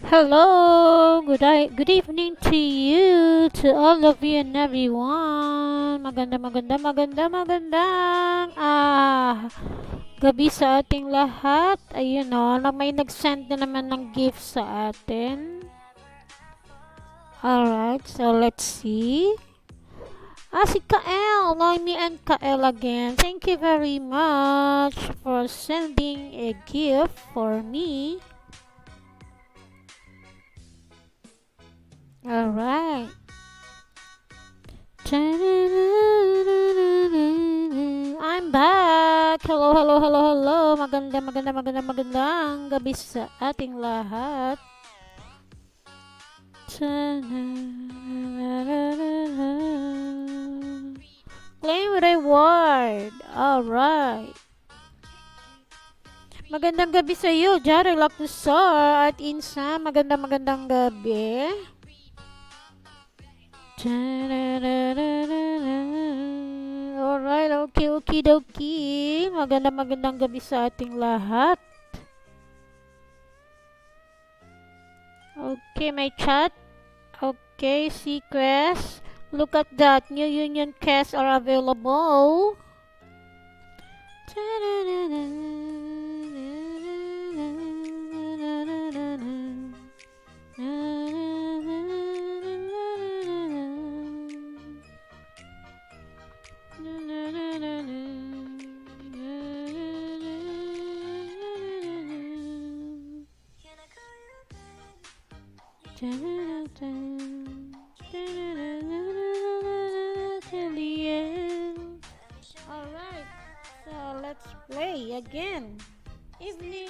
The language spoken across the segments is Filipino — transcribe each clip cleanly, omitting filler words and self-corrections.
Hello, good evening to you, to all of you and everyone. Magandang gabi sa ating lahat. Ayun o, may nag-send na naman ng gift sa atin. Alright, so let's see. Si Kael, Noemi and Kael again. Thank you very much for sending a gift for me. Alright. I'm back! Hello. Magandang gabi sa ating lahat. Claim reward. Alright. Magandang gabi sa iyo, Jare Lactusar at Insa. Magandang gabi. Alright, okay. Magandang gabi sa ating lahat. Okay, may chat. Okay, Sequest. Look at that. New Union casts are available. Alright, so let's play again. Evening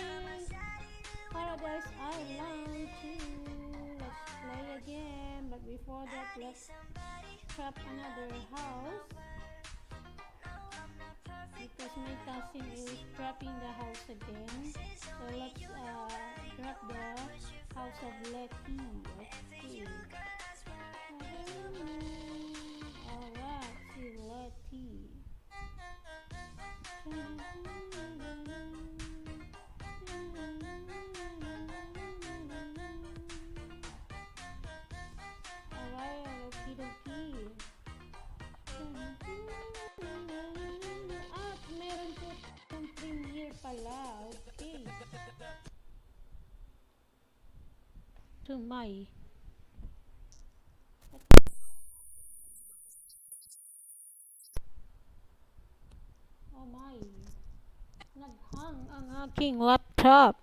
Paradise Island 2. Let's play again, but before that, let's trap another house. Because my cousin is trapping the house again. So let's trap the house of Letty. Okay. Alright, see Letty. Alright, okie dokie. At meron po yung premiere pala. Okay. To my. Oh my. Naghang ang aking laptop.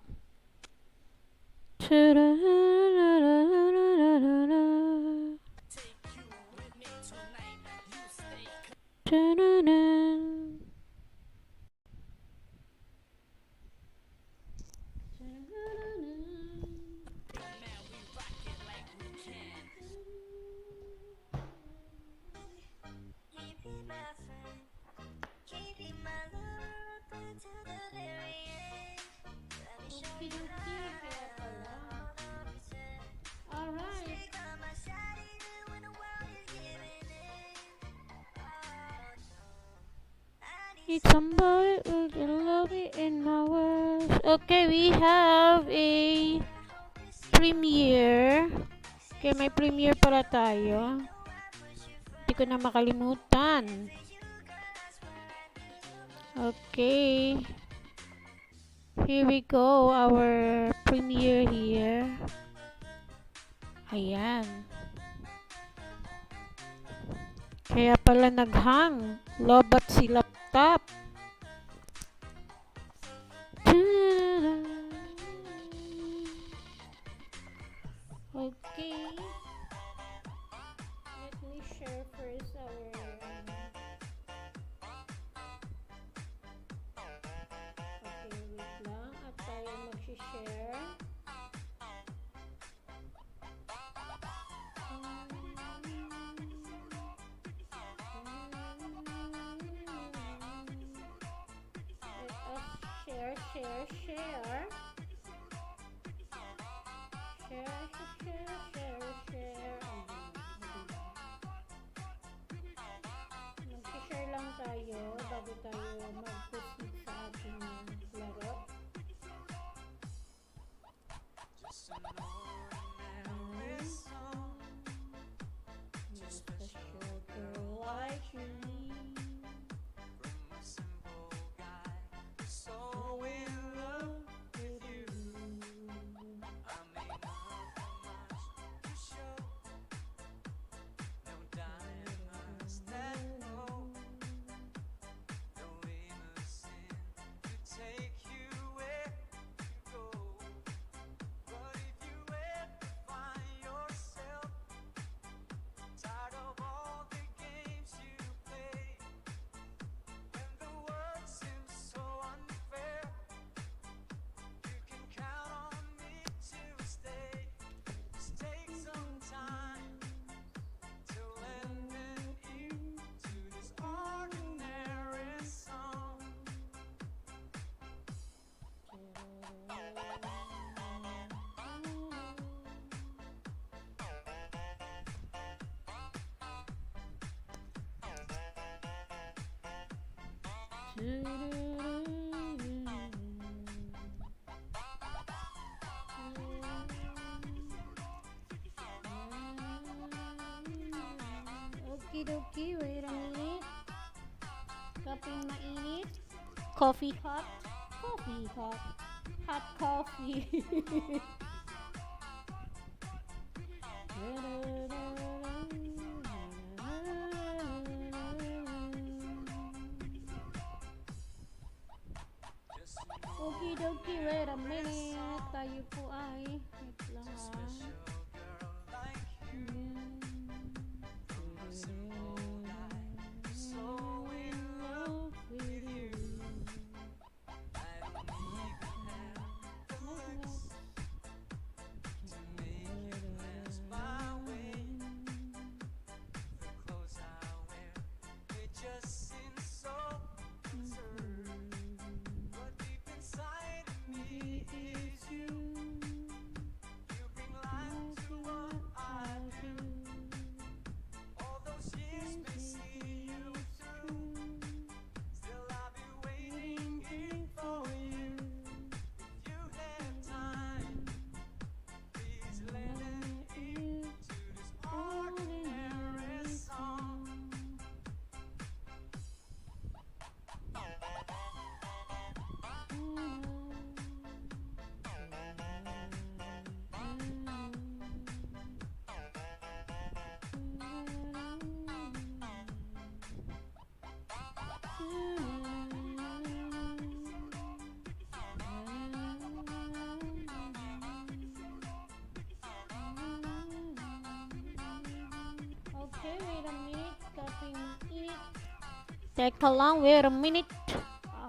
Alright. Need somebody who love me in my words. Okay, we have a premiere. Okay, may premiere pala tayo. Hindi ko na makalimutan. Okay. Here we go, our premiere here. Ayan. Kaya pala naghang. Lobat si laptop. Okay. Let me share first our okay, wait lang. At tayo mag-share. Let us share. Mag-share lang tayo bago tayo mag-proceed sa ating laro. Okie dokie, wait a minute. Kaping mainit. Coffee hot. Coffee hot. Hot coffee. Okie dokie, wait a minute. Tayo po ay. Wait lang ah. Okay, wait a minute. Kaping mainit. Teka lang, wait a minute.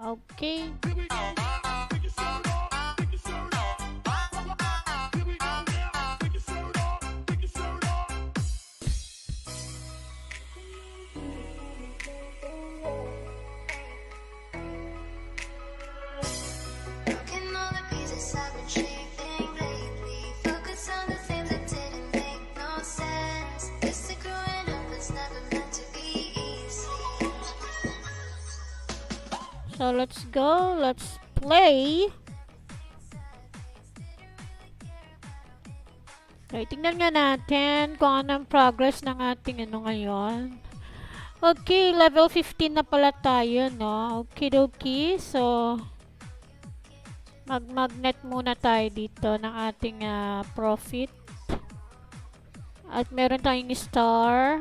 Okay. Broken all the pieces I've been shaping lately. Focus on the things that didn't make no sense. Used to growing up, it's never meant to be easy. So let's go. Let's play. Okay, tingnan nga natin kung anong progress ng ating ano ngayon. Okay, level 15 na pala tayo, no? Okay, dokie. So, mag-magnet muna tayo dito ng ating profit. At meron tayong star.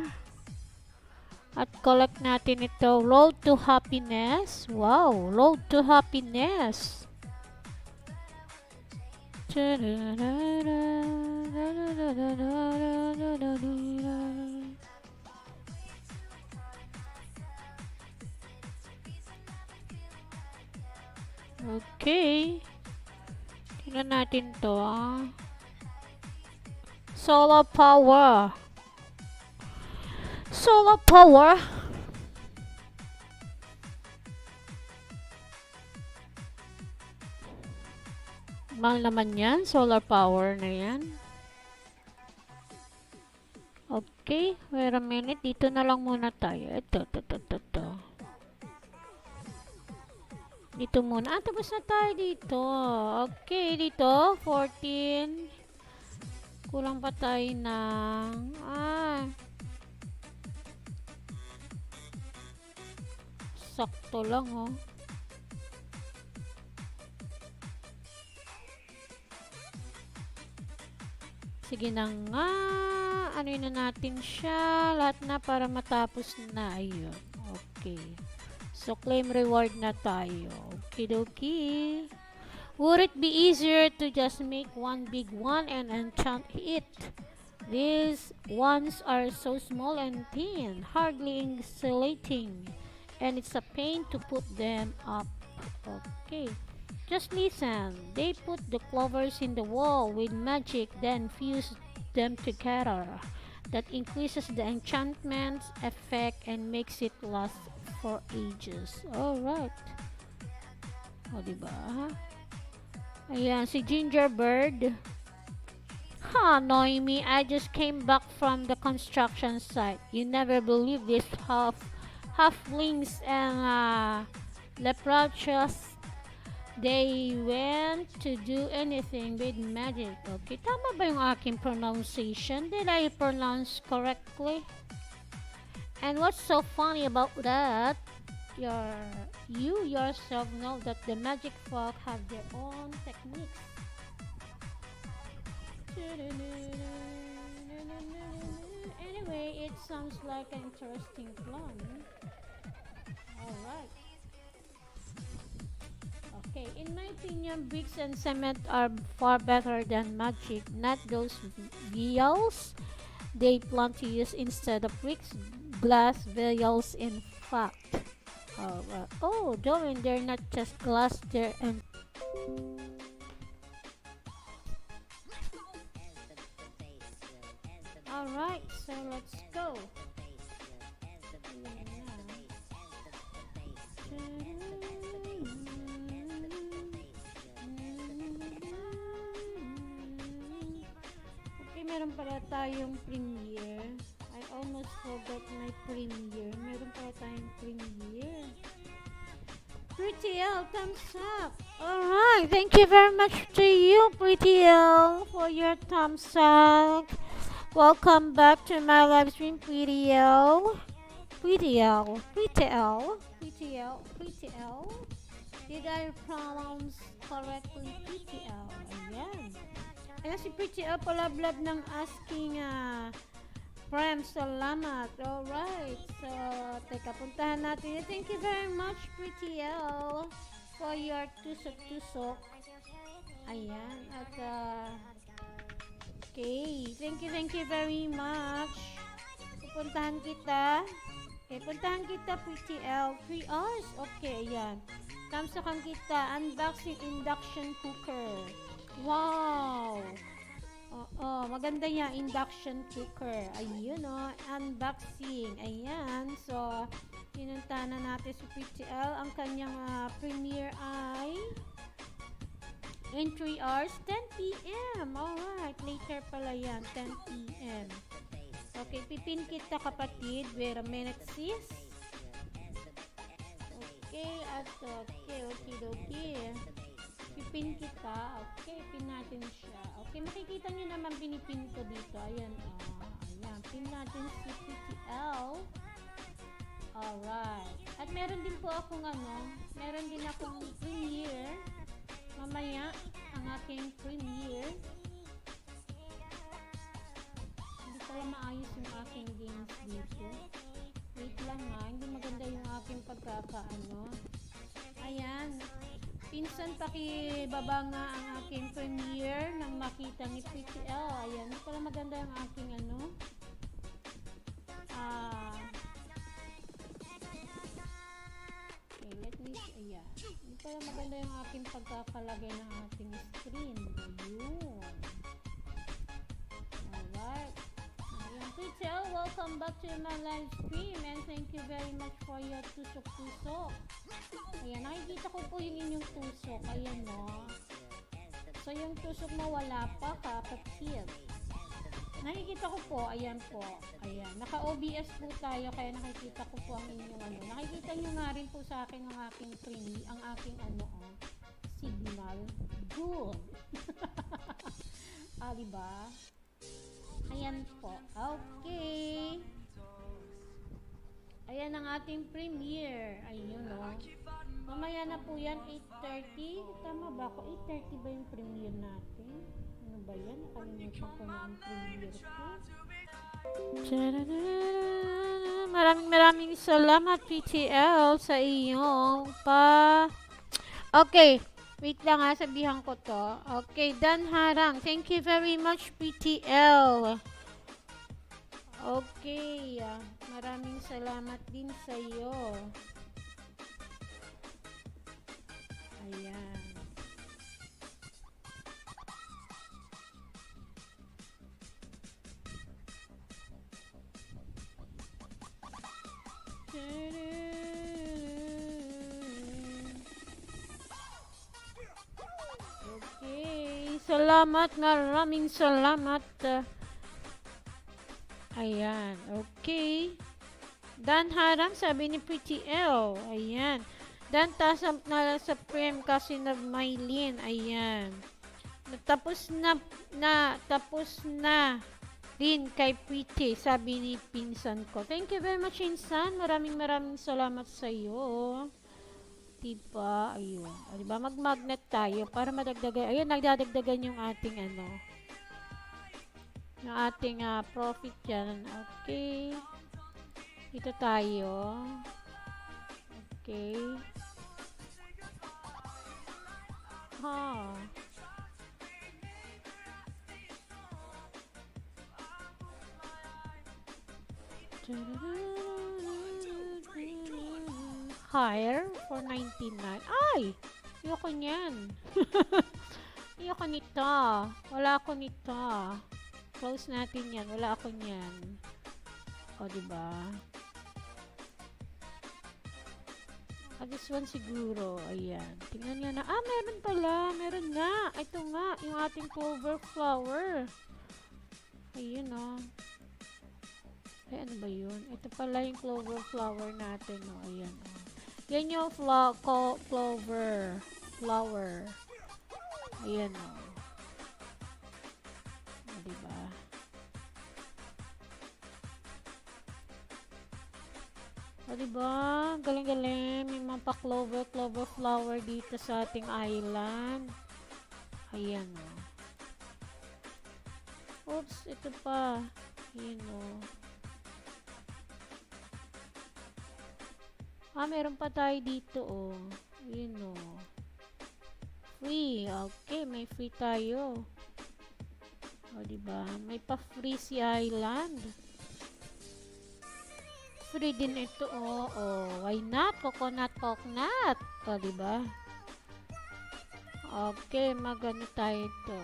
At collect natin ito. Road to happiness. Wow, road to happiness. Okay. Tingnan natin to. Solar power. Solar power. Mahal naman yan. Solar power na yan. Okay. Wait a minute. Dito na lang muna tayo. Ito. Dito muna. Tapos na tayo dito. Okay. Dito. 14. Kulang pa tayo ng... sakto lang, oh. Sige na nga. Ano na natin siya. Lahat na para matapos na. Ayun. Okay. So, claim reward na tayo. Okidoki. Would it be easier to just make one big one and enchant it? These ones are so small and thin, hardly insulating, and it's a pain to put them up. Okay. Just listen. They put the clovers in the wall with magic, then fuse them together. That increases the enchantment effect and makes it last for ages. Alright. O, diba? Ayan, si Gingerbird. Noemi, I just came back from the construction site. You never believe this halflings and leprous. They went to do anything with magic. Okay, tama ba yung aking pronunciation? Did I pronounce correctly? And what's so funny about that? Your, you yourself know that the magic folk have their own techniques. Anyway, it sounds like an interesting plan. Alright. Okay, in my opinion, bricks and cement are far better than magic. Not those vials they plan to use instead of bricks, glass vials in fact. Oh, Doreen, they're not just glass, they're Alright, so let's go. Okay, meron pala tayong premiere. I almost forgot my premiere. Meron pala tayong premiere. Pretty L, thumbs up. Alright, thank you very much to you, Pretty L, for your thumbs up. Welcome back to my live stream, Pretty L. Pretty L, Pretty L, Pretty L, Pretty L. Did I pronounce correctly, Pretty L? Ayan. Ayan si Pretty L pala blab ng asking friends, salamat. Alright, so teka, puntahan natin. Thank you very much, Pretty L, for your tusok-tusok. Ayan, at okay, thank you very much. Pupuntahan kita. Okay, puntahan kita, Pretty L. 3 hours? Okay, ayan. Kamsakan kita. Unboxing induction cooker. Wow! Maganda yan, induction cooker. Ayun, unboxing. Ayan. So, pinunta na natin si Pretty L. Ang kanyang premiere ay in 3 hours, 10 p.m. Alright, later pala yan, 10 p.m. Okay, pipin kita kapatid. Wait a minute, sis. Okay, at okay. Pipin kita. Okay, pin natin siya. Okay, makikita nyo naman pinipin ko dito. Ayan, ayan. Pin natin si PTL. Alright. At meron din po akong meron din akong premiere. Mamaya, ang aking premiere. Hindi pala maayos yung aking games dito. Wait lang hindi maganda yung aking pagkakaano. Ayan. Pinsan pakibaba nga ang aking premiere nang makita ni PTL. Ayan. Hindi pala maganda yung aking okay, let me see. Ayan. Hindi pala maganda yung aking pagkakalagay ng ating screen. Ayun. Alright. Ayan. PTL, welcome back to my live stream and thank you very much for your tusok-tusok. Ayan, nakikita ko po yung inyong tusok. Ayan, So, yung tusok mo wala pa, kapatid. Nakikita ko po, ayan po. Ayan, naka-OBS po tayo, kaya nakikita ko po ang inyong Nakikita nyo nga rin po sa akin ang aking ang aking signal. Good. Diba? Ayan po. Okay. Ayan ang ating premiere. Ayun, Mamaya na po yan, 8:30. Tama ba ako? 8:30 ba yung premiere natin? Ano ba yan? Nakalimutan ko na ang premiere ko. Maraming salamat, PTL, sa iyong Okay. Wait lang sabihan ko to. Okay, Dan Harang. Thank you very much, PTL. Okay. Maraming salamat din sa iyo. Ayan. Okay. Salamat. Maraming salamat. Ayan. Okay. Dan Haram, sabi ni Pretty L. Ayan. Dan tasam na sa frame kasi na Maylin. Ayan. Tapos na din kay Pretty, sabi ni pinsan ko. Thank you very much, Insan. Maraming salamat sa iyo. Diba? Ayun. Diba? Mag-magnet tayo para madagdagan. Ayun, nagdadagdagan yung ating yung ating profit dyan. Okay. Dito tayo. Okay. Ha. Hire for 99. Ay! Ayoko niyan. Ayoko nito. Wala ako nito. Close natin yan. Wala ako niyan. O, diba? This one siguro. Ayan. Tingnan nga na. Meron pala. Meron nga. Ito nga. Yung ating clover flower. Ayun, o. Ay, ano ba yun? Ito pala yung clover flower natin, o. Ayan, o. Yan yung clover flower. Ayan, o. O, diba? O, diba? Galing-galing. May mga pa-clover flower dito sa ating island. Ayan, o. Oops, ito pa. Ayan, o. Meron pa tayo dito, o. Ayan, o. Free. Okay, may free tayo. O, diba? May pa-free si island. Free din ito, o. Why not? Coconut. O, diba? Okay, magano tayo ito.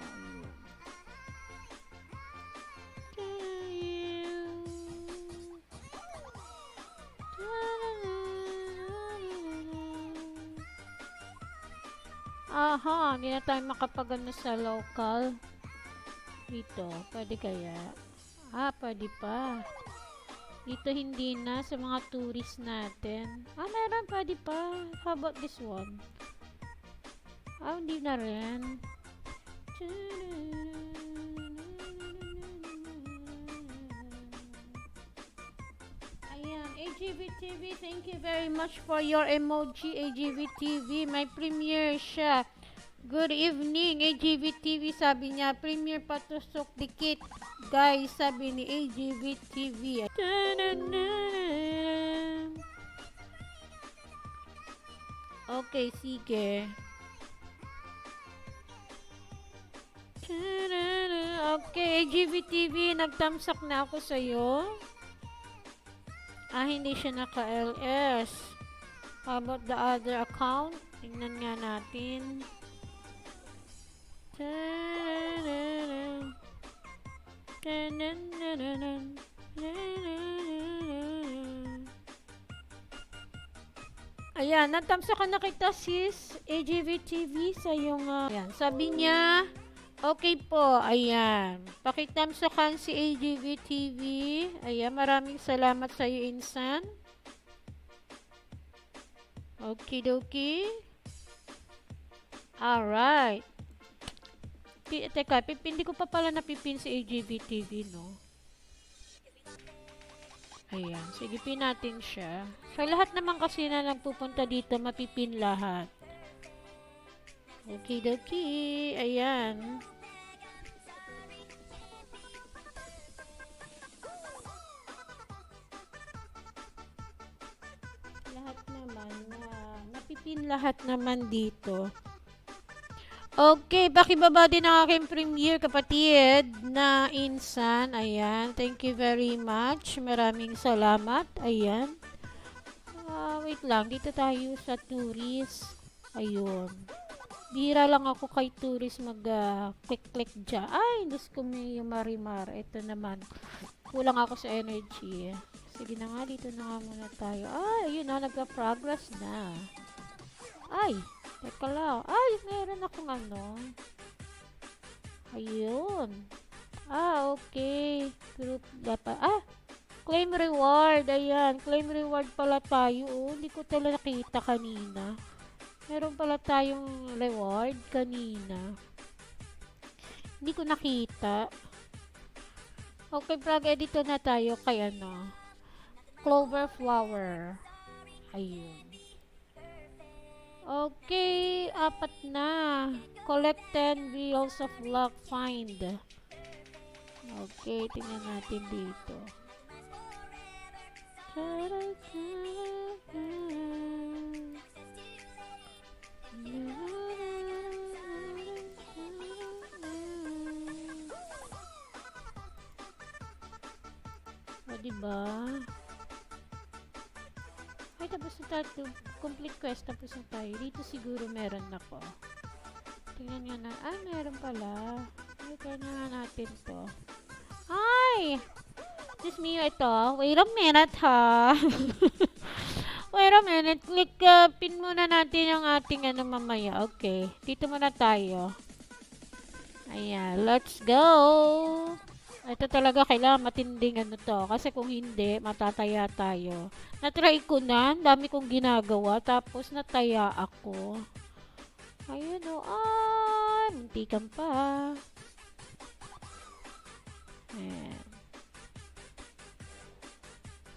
Aha, hindi na tayo makapagano sa local. Dito, pwede kaya? Pwede pa. Dito hindi na sa mga tourist natin. Meron, pwede pa. How about this one? Hindi na rin. Ayan, AGVTV, thank you very much for your emoji, AGVTV. May premiere siya. Good evening, AGVTV, sabi niya. Premiere patusok dikit. Guys, sabi ni AGVTV. Okay, sige. Okay, AGVTV, nagtamsak na ako sa'yo. Hindi siya naka-LS. How about the other account? Tingnan nga natin. Ayan, natamsakan na kita sis, AGVTV sa yung ayan, sabi niya, okay po, ayan. Pakitamsakan si AGVTV. Ayan, maraming salamat sa iyo, Insan. Okidoki. Alright. Teka, hindi ko pa pala napipin si AGVTV, no? Ayan, sige, pin natin siya. Sa lahat naman kasi na nagpupunta dito, mapipin lahat. Okidoki. Ayan. Lahat naman, mapipin lahat naman dito. Okay, pakibaba din ang aking premiere, kapatid, na Insan. Ayan, thank you very much. Maraming salamat. Ayan. Wait lang, dito tayo sa tourist. Ayun. Bihira lang ako kay tourist mag-click-click dyan. Ay, Diyos ko, may marimar. Ito naman. Kulang ako sa energy. Sige na nga, dito na nga muna tayo. Ayun na, nagka-progress na. Ay, teka lang. Ay, meron akong Ayun. Okay. Group dapat. claim reward. Ayan, claim reward pala tayo. Oh, hindi ko talaga nakita kanina. Meron pala tayong reward kanina. Hindi ko nakita. Okay, prag-edit na tayo kay ano. Clover flower. Ayun. Okay, 4 na. Collect 10 wheels of luck find. Okay, tingnan natin dito. O, diba? Ay, tapos na tayo. Complete quest, tapos na tayo. Dito siguro meron ako. Tingnan nyo na. Ay, meron pala. Tingnan nga natin to. Ay! Just me ito. Wait a minute, ha? Wait a minute. Click, pin muna natin yung ating ano mamaya. Okay. Dito muna tayo. Ayan. Let's go! Ito talaga kailangan matinding ano to. Kasi kung hindi, matataya tayo. Natry ko na. Dami kong ginagawa. Tapos nataya ako. Ayun o. Ay, muntikan pa. Ayan.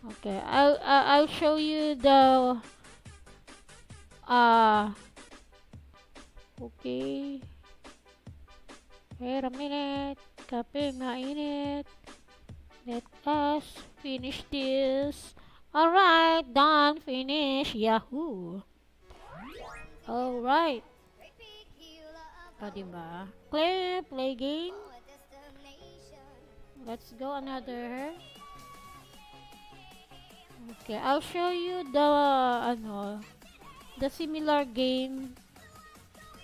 Okay. I'll show you the okay. Wait a minute. Kape mainit. Let us finish this. Alright, done, finish. Yahoo! Alright. O, diba? Play game. Let's go another. Okay, I'll show you the, the similar game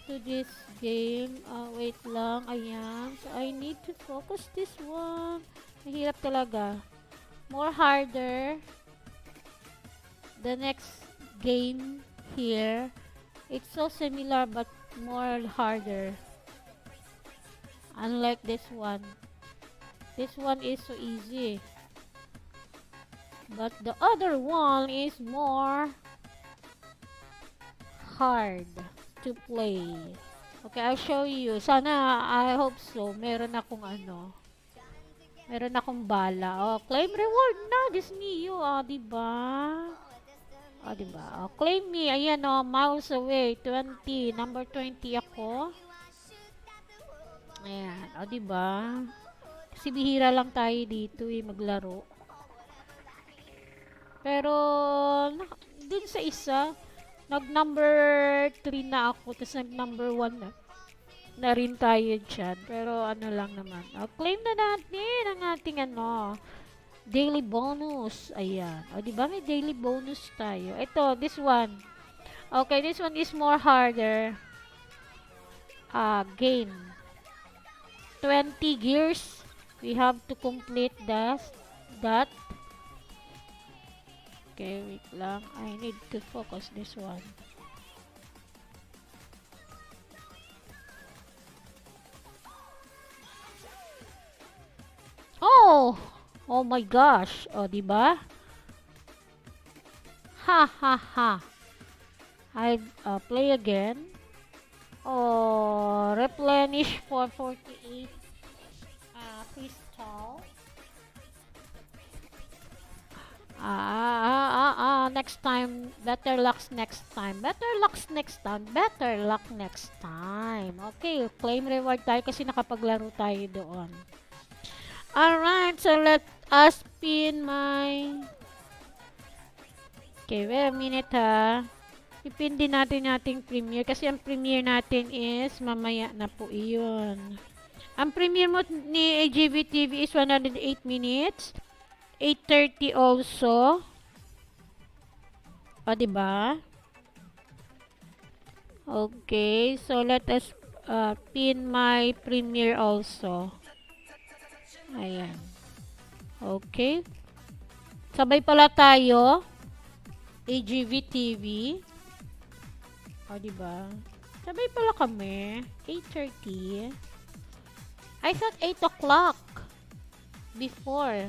to this game. Wait lang. Ayan. So, I need to focus this one. Mahirap talaga. More harder. The next game here. It's so similar but more harder. Unlike this one. This one is so easy. But the other one is more hard to play. Okay, I'll show you. Sana, I hope so. Meron akong meron akong bala. Oh, claim reward na. This me you. Oh, diba? Oh, diba? Oh, claim me. Ayan, oh, miles away. 20. Number 20 ako. Ayan. Oh, diba? Kasi bihira lang tayo dito maglaro. Pero, dun sa isa, nag-number 3 na ako, tapos nag-number 1 na rin tayo dyan. Pero, ano lang naman. Claim na natin ang ating daily bonus. Ayan. O, diba may daily bonus tayo? Ito, this one. Okay, this one is more harder. Game. 20 gears. We have to complete that. Okay, wait lang. I need to focus this one. Oh! Oh my gosh. Oh, diba? Ha ha ha. I play again. Oh, replenish for 48 crystal. Next time, better luck next time. Better luck next time. Better luck next time. Okay, claim reward tayo kasi nakapaglaro tayo doon. Alright, so let us pin my... Okay, wait a minute ha. Ipin din natin ating premiere kasi ang premiere natin is mamaya na po iyon. Ang premiere mo ni AGV TV is 108 minutes. 8:30 also. O, diba? Okay, so let us pin my premiere also. Ayan. Okay. Sabay pala tayo. AGV TV. O, diba? Sabay pala kami. 8:30. I thought 8 o'clock. Before.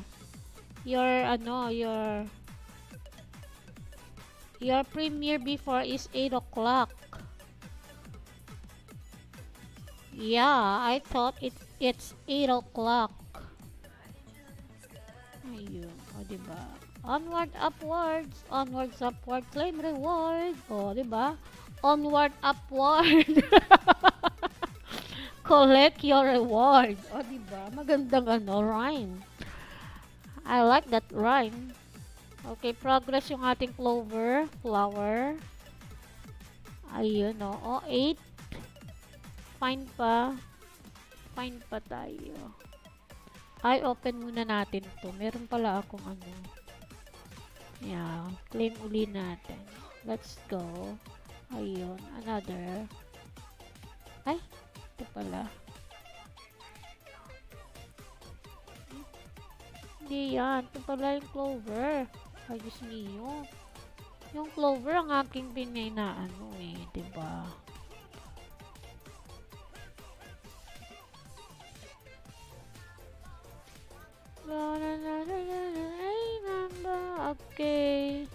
your premiere before is 8 o'clock. Yeah, I thought it's 8 o'clock. Ayun, o diba? Onward, upwards, onwards, upward, claim reward. O, diba? Onward, upward. Collect your reward. O, diba? Magandang rhyme. I like that rhyme. Okay, progress yung ating clover, flower. Ayun, o. 8. Find pa. Find pa tayo. Ay, open muna natin to. Meron pala akong Yeah, claim uli natin. Let's go. Ayun, another. Ay, ito pala. Hindi yan. Ito pala yung clover. Ay, Diyos mio. Yung clover ang aking pinay na diba? Okay.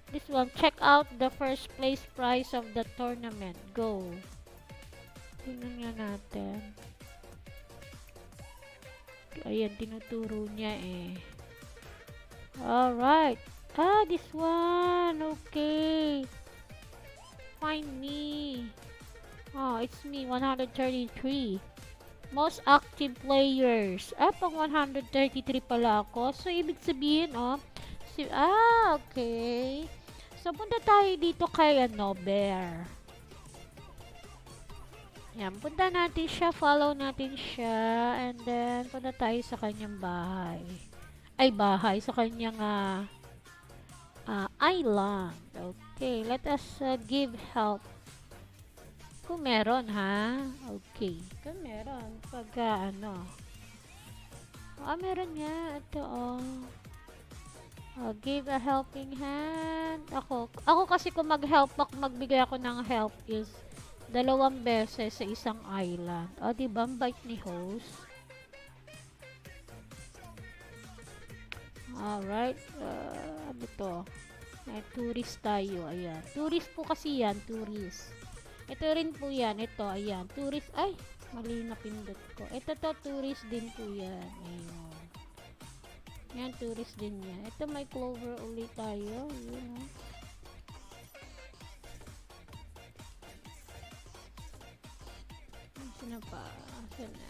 This one, check out the first place prize of the tournament. Go. Tingnan nga natin. Ayan, tinuturo niya eh. Alright. Ah, this one. Okay. Find me. Oh, it's me. 133. Most active players. Ah, pang 133 pala ako. So, ibig sabihin, okay. So, punta tayo dito kay, Bear. Yan, punta natin siya, follow natin siya, and then, punta tayo sa kanyang bahay. Ay, sa kanyang, island. Okay, let us give help. Kung meron, ha? Okay. Kung meron. Pagka, meron nga. Ito, give a helping hand. Ako kasi kung magbigay ako ng help is 2 beses sa isang island. O, diba? Ang bait ni host. Alright. Ano to? Tourist tayo. Ayan. Tourist po kasi yan. Tourist. Ito rin po yan. Ito, ayan. Tourist. Ay, mali na pindot ko. Ito to, tourist din po yan. Ayun. Yan, tourist din yan. Ito, may clover ulit tayo. Yun, Saan pa? Saan na?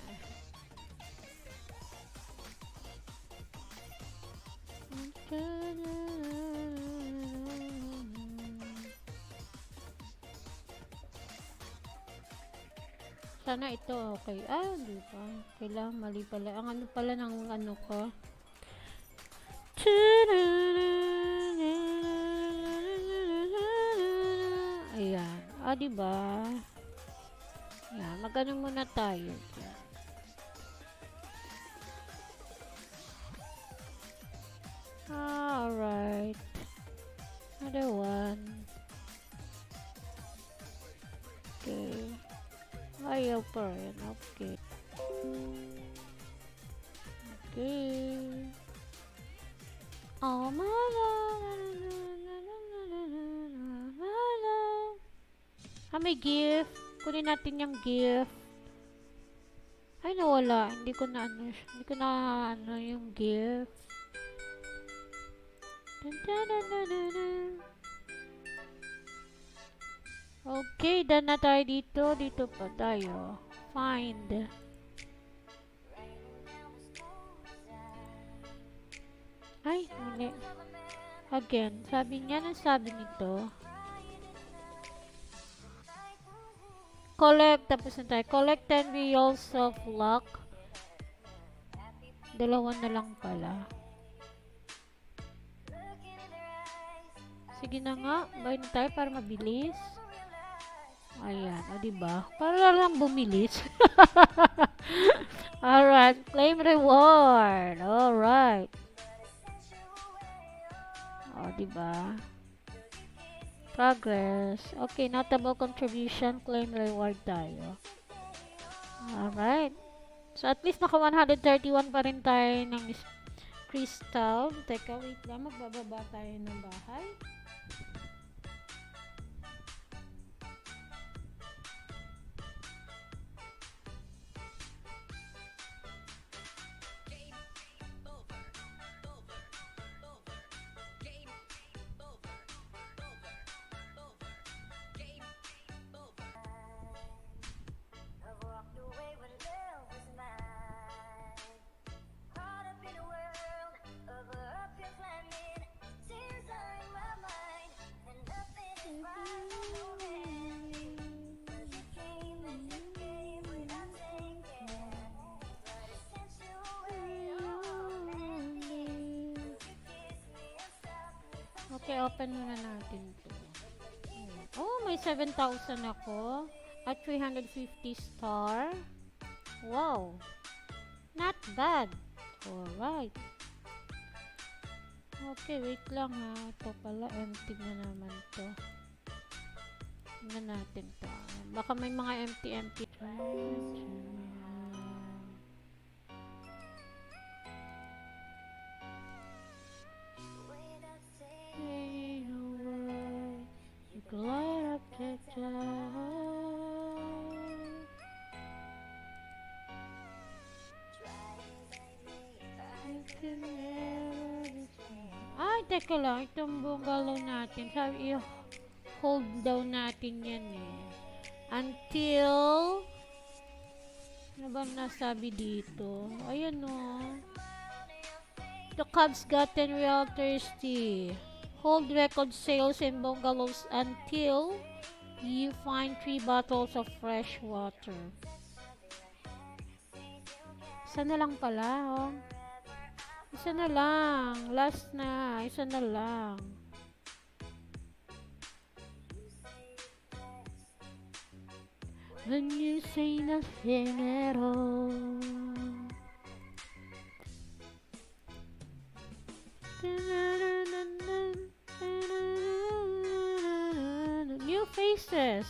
Sana ito, okay. Ah, di ba? Kailangan mali pala. Ang ano pala ng ko. Ayan. Ah, di ba? Ayan, magano muna tayo. Alright. Another one. Okay. Ayaw pa rin. Okay. Okay. Oh, my love. May gift. Kunin natin yung gift. Ay, nawala. Hindi ko na yung gift. Okay, done na tayo dito. Dito pa tayo. Find. Ay, mali. Again, sabi niya, anong sabi nito? Collect, tapos na tayo. Collect 10 reals of luck. 2 na lang pala. Sige na nga, buy na tayo para mabilis. Ayan, o diba? Para lang bumilis. Alright, claim reward. Alright. O diba? Progress. Okay, notable contribution, claim reward tayo. Alright. So, at least naka 131 pa rin tayo ng crystal. Teka, wait lang. Magbababa tayo ng bahay. I've walked away when love was mine. Caught up in a world of up and climbing. Tears are in my mind, and nothing is right for no man. 'Cause you came and you gave without taking. But it sent you away, oh man. You kissed me and stopped me from Okay, open muna natin to. Oh, may 7,000 ako. At 350 star. Wow. Not bad. Alright. Okay, wait lang ha. Ito pala, empty na naman to. Tingnan natin to. Baka may mga empty. without saying. Ain't no way you could light up the dark. Ay, teka lang. Itong bungalow natin. Sabi, hold daw natin yan eh. Until, ano ba nasabi dito? Ayan o. The Cubs gotten real thirsty. Hold record sales in bungalows until you find 3 bottles of fresh water. Isa na lang pala, oh. Isa na lang. Last na. Isa na lang. When you say nothing at all. New faces.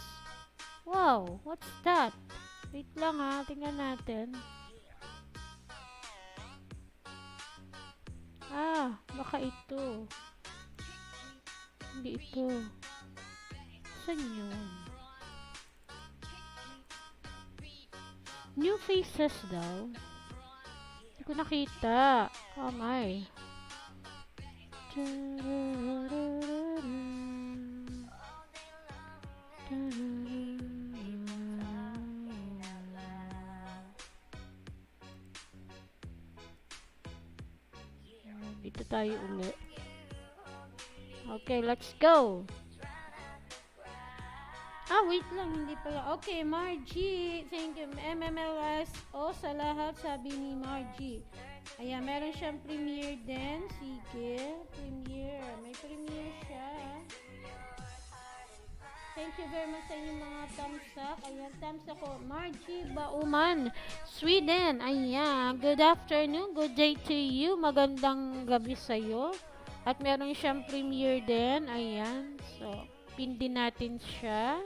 Wow, what's that? Wait lang ha, tingnan natin. Ah, baka ito. Hindi ito. Saan yun? New faces daw. Hindi ko nakita. Oh my. Dito tayo uli. Okay, let's go. Ah, wait lang, hindi pala. Okay, Margie. Thank you. MMLS. O, sa lahat, sabi ni Margie. Ayan, meron siyang premiere din. Sige, premiere. May premiere siya. Thank you very much sa inyong mga thumbs up. Ayan, thumbs up ko. Margie Bauman, Sweden. Ayan, good afternoon, good day to you. Magandang gabi sa'yo. At meron siyang premiere din. Ayan, so, pin din natin siya.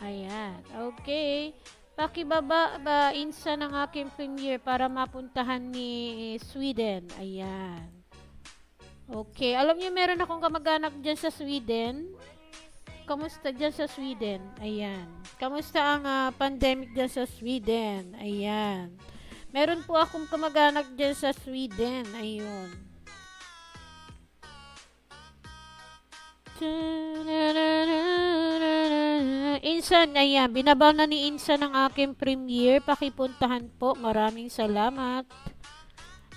Ayan, okay. Pakibaba ba insa ng aking premiere para mapuntahan ni Sweden. Ayan. Okay, alam niyo meron akong kamag-anak dyan sa Sweden. Kamusta dyan sa Sweden? Ayan. Kamusta ang pandemic dyan sa Sweden? Ayan. Meron po akong kamag-anak dyan sa Sweden. Ayun. Insan, ayan. Binabaw na ni Insan ang aking premiere. Pakipuntahan po. Maraming salamat.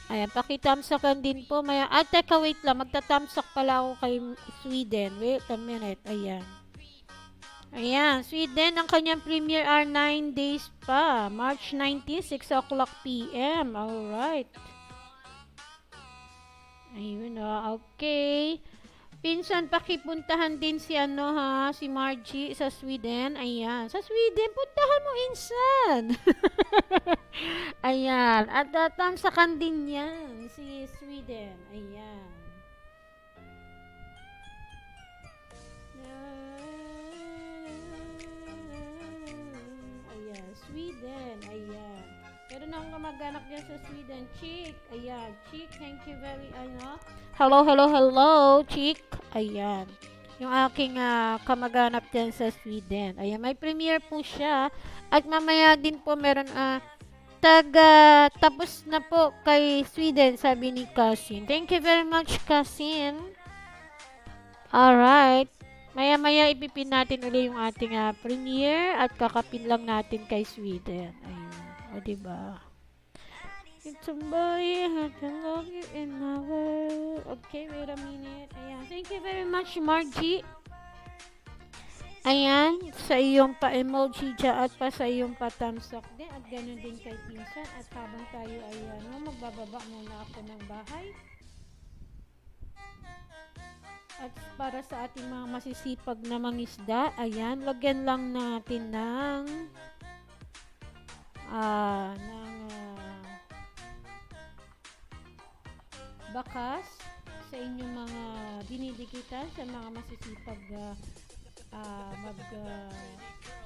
Ayan, pakitamsakan din po. Teka, wait lang. Magtatamsak pala ako kay Sweden. Wait a minute. Ayan. Ayan, Sweden, ang kanyang premiere are 9 days pa. March 19, 6 o'clock p.m. Alright. Ayun na, okay. Pinsan, pakipuntahan din si si Margie sa Sweden. Ayan, sa Sweden, puntahan mo insan. Ayan, at tamsakan din yan, si Sweden. Ayan. Sweden, ayan. Meron akong kamag-anak dyan sa Sweden. Chick, ayan. Chick, thank you very, Hello, hello, hello, Chick. Ayan. Yung aking kamag-anak dyan sa Sweden. Ayan, may premiere po siya. At mamaya din po meron, tapos na po kay Sweden, sabi ni Kasin. Thank you very much, Kasin. Alright. Maya-maya ipipin natin ulit yung ating premiere at kakapin lang natin kay Sweden. Ayun. O, diba? If somebody had to love you in my world. Okay, wait a minute. Ayan. Thank you very much, Margie. Ayan, sa iyong pa-emoji dyan at pa sa iyong pa-thumbs up din. At ganun din kay Pinsan. At habang tayo ay magbababa muna ako ng bahay. At para sa ating mga masisipag na mangisda, ayan, lagyan lang natin ng bakas sa inyong mga dinidikitan sa mga masisipag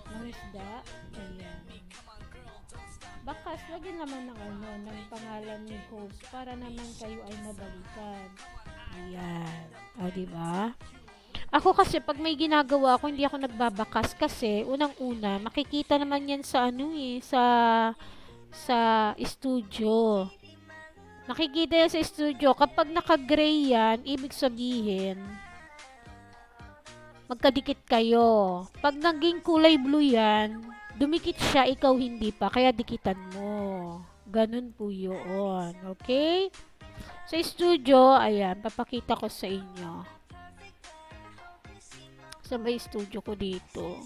mangisda. Ayan. Bakas, lagyan naman ng pangalan ni host para naman kayo ay mabalikan. Ayan. O, diba? Ako kasi, pag may ginagawa ako, hindi ako nagbabakas kasi, unang-una, makikita naman yan sa sa studio. Nakikita yan sa studio. Kapag naka-gray yan, ibig sabihin, magkadikit kayo. Pag naging kulay blue yan, dumikit siya, ikaw hindi pa, kaya dikitan mo. Ganun po yun. Okay? Sa studio, ayan, papakita ko sa inyo. Sa may studio ko dito.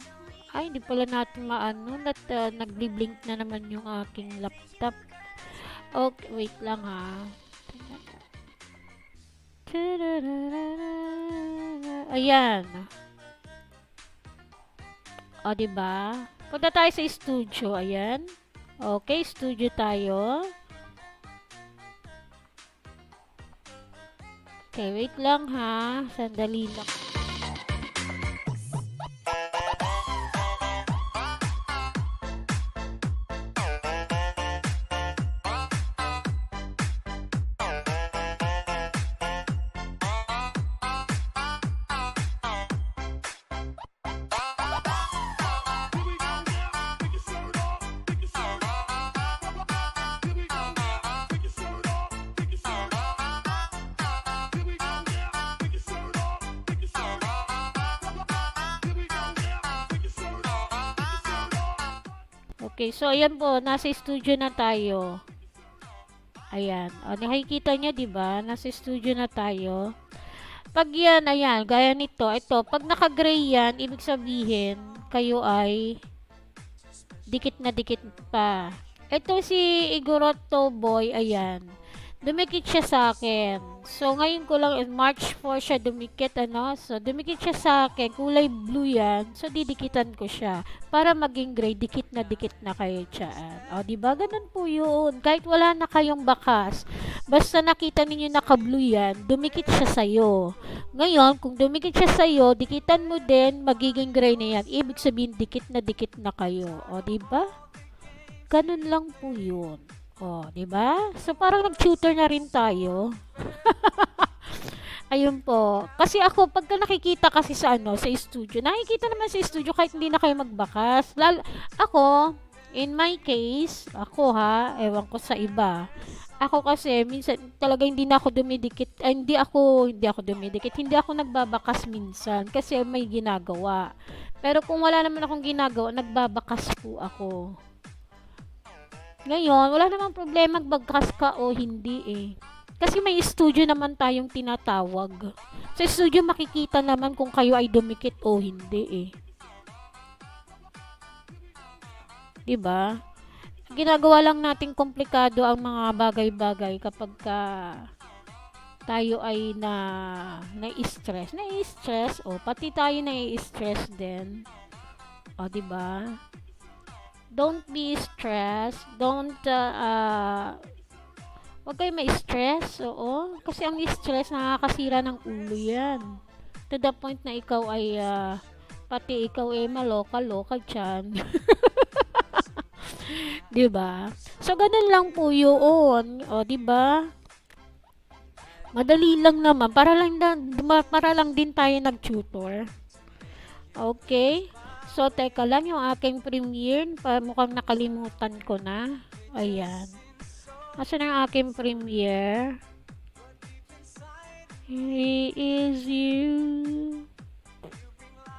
Ay, hindi pala natin maano. Nagli-blink na naman yung aking laptop. Okay, wait lang ha. Ayan. O, diba? Punta tayo sa studio. Ayan. Okay, studio tayo. Okay, wait lang ha. Sandali lang. Okay, so ayan po, nasa studio na tayo. Ayan. O, nakikita nyo, diba? Nasa studio na tayo. Pag yan, ayan, gaya nito, ito, pag naka-gray yan, ibig sabihin, kayo ay dikit na dikit pa. Ito si Igoroto Boy, ayan. Dumikit siya sa akin. So, ngayon ko lang, March 4 siya dumikit, So, dumikit siya sa akin. Kulay blue yan. So, didikitan ko siya. Para maging gray, dikit na kayo dyan. O, diba? Ganun po yun. Kahit wala na kayong bakas. Basta nakita ninyo naka-blue yan, dumikit siya sa'yo. Ngayon, kung dumikit siya sa'yo, dikitan mo din, magiging gray na yan. Ibig sabihin, dikit na kayo. O, diba? Ganun lang po yun. Oh, 'di ba? So parang nag-tutor na rin tayo. Ayun po. Kasi ako pagka nakikita kasi sa sa studio, nakikita naman sa studio kahit hindi na kayo magbakas. Ako, in my case, ako ewan ko sa iba. Ako kasi minsan talaga hindi na ako dumidikit, hindi ako dumidikit, hindi ako nagbabakas minsan kasi may ginagawa. Pero kung wala naman akong ginagawa, nagbabakas po ako. Ngayon, wala namang problema magbagkas ka o hindi Kasi may studio naman tayong tinatawag. Sa studio makikita naman kung kayo ay dumikit o hindi Diba? Ginagawa lang nating komplikado ang mga bagay-bagay kapag tayo ay na-stress. Na-stress pati tayo na-stress din. Diba? Don't be stressed. Don't, wag kayo ma-stress. Kasi ang stress, nakakasira ng ulo yan. To the point na ikaw ay, pati ikaw maloka-loka dyan. 'Di ba? So, ganun lang po yun. O, 'di ba? Madali lang naman. Para lang din tayo nag-tutor. Okay? So, teka lang yung aking premiere. Mukhang nakalimutan ko na. Ayan. Asan ang aking premiere? He is you.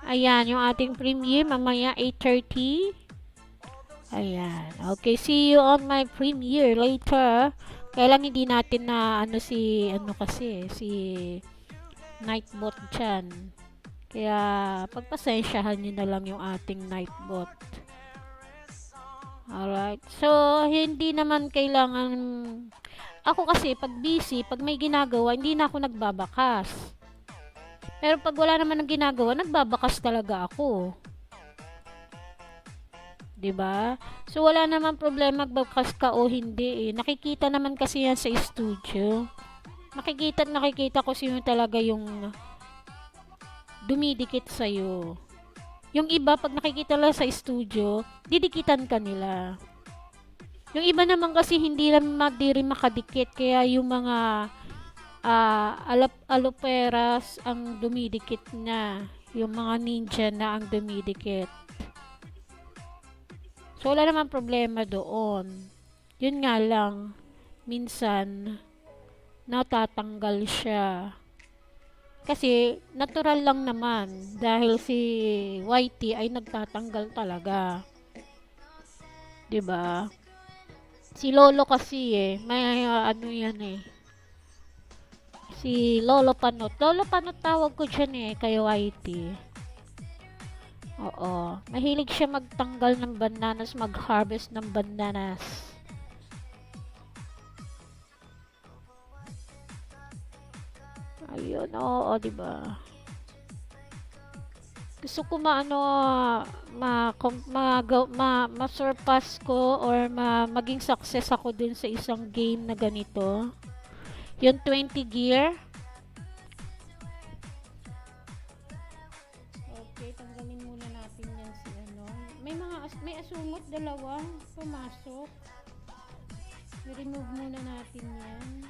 Ayan, yung ating premiere. Mamaya 8:30. Ayan. Okay, see you on my premiere later. Kaya lang hindi natin na si Nightbot dyan. Kaya pagpasensyahan nyo na lang yung ating Nightbot. Alright. So, hindi naman kailangan, ako kasi pag busy, pag may ginagawa, hindi na ako nagbabakas. Pero pag wala naman ng ginagawa, nagbabakas talaga ako. 'Di ba? So wala naman problema magbakas ka o hindi eh. Nakikita naman kasi yan sa studio. Nakikita ko sino talaga yung dumidikit sa iyo. Yung iba pag nakikita lang sa studio, didikitan ka nila. Yung iba naman kasi hindi rin makadikit kaya yung mga aloperas ang dumidikit na. Yung mga ninja na ang dumidikit. So, wala naman problema doon. Yun nga lang, minsan, natatanggal siya. Kasi, natural lang naman. Dahil si Whitey ay nagtatanggal talaga. 'Di ba? Si Lolo kasi may yan Si Lolo Panot. Lolo Panot tawag ko dyan kay Whitey. Oo. Mahilig siya magtanggal ng bananas, mag-harvest ng bananas. Ayun, oo, di ba? Gusto ko ma-surpass ko or maging success ako dun sa isang game na ganito. Yung 20 gear. Okay, tanggalin muna natin yan si may asungot, dalawa, pumasok. I-remove muna natin yan.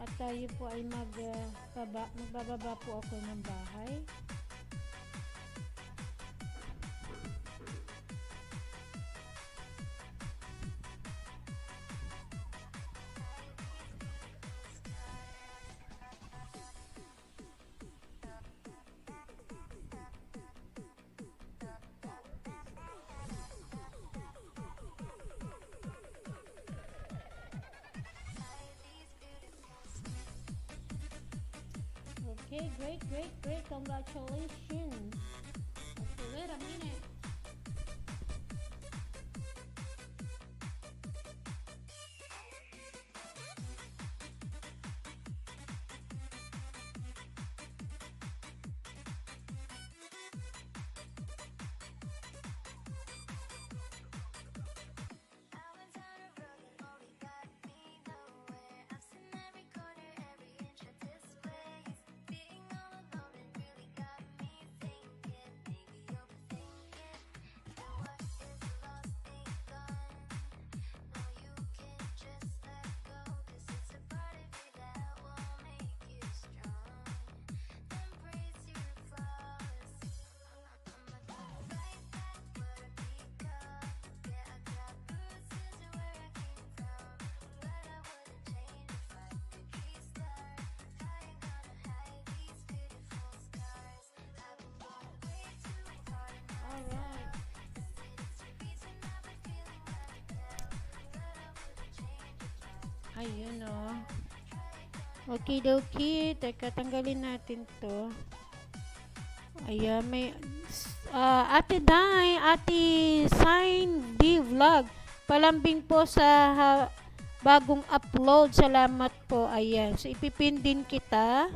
At tayo po ay magbababa po ako ng bahay. Okay, great. Congratulations. Okay, wait a minute. Alright. Ayun Okidoki. Teka, tanggalin natin to. Ayan, may Ate Sign B Vlog. Palambing po sa bagong upload. Salamat po. Ayan. So, ipipin din kita.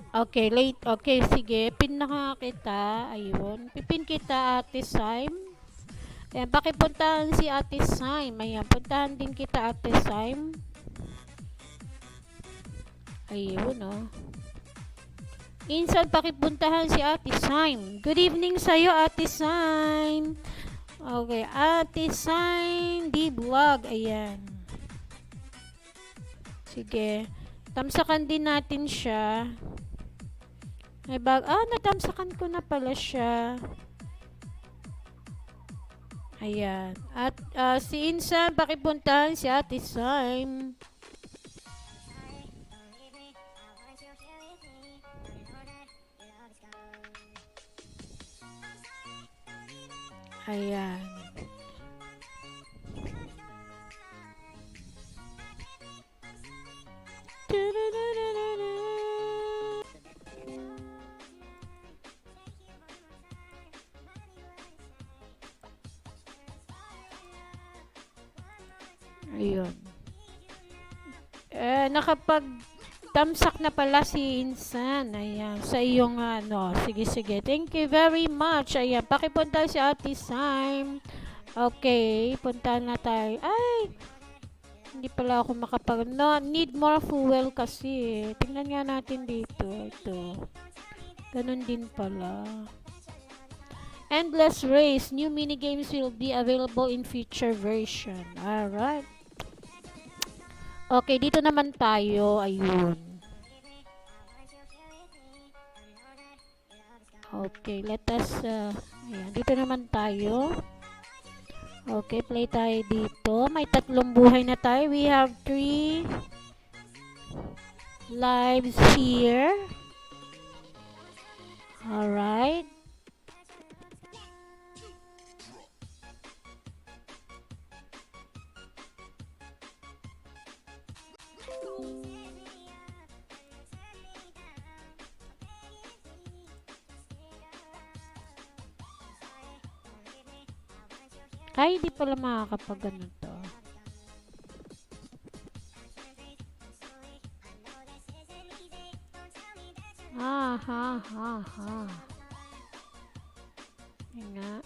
Okay, Okay, sige. Pin na nga kita. Ayun. Pipin kita, Ate Sign. Ayan, pakipuntahan si Ate Sign. Ayan, puntahan din kita, Ate Sign. Ayun, Insan, pakipuntahan si Ate Sime. Good evening sa'yo, Ate Sime. Okay, Ate Sime, di vlog. Ayan. Sige. Tamsakan din natin siya. Natamsakan ko na pala siya. Ayan. At si Insan, pakipuntahan si Ate Sime. Ayan. Ayun. Nakapag-tamsak na pala si Insan. Ayan. Sa iyong ano. Sige, sige. Thank you very much. Ayan. Pakipunta si Ate Sime. Okay. Punta na tayo. Ay! Hindi pala ako No, need more fuel kasi. Tingnan nga natin dito. Ito. Ganun din pala. Endless Race. New minigames will be available in future version. Alright. Okay, dito naman tayo. Ayun. Okay, let us, ayan, dito naman tayo. Okay, play tayo dito. May 3 buhay na tayo. We have 3 lives here. Alright. Ay, di pala makakapag-ano to. Ha. Yan nga.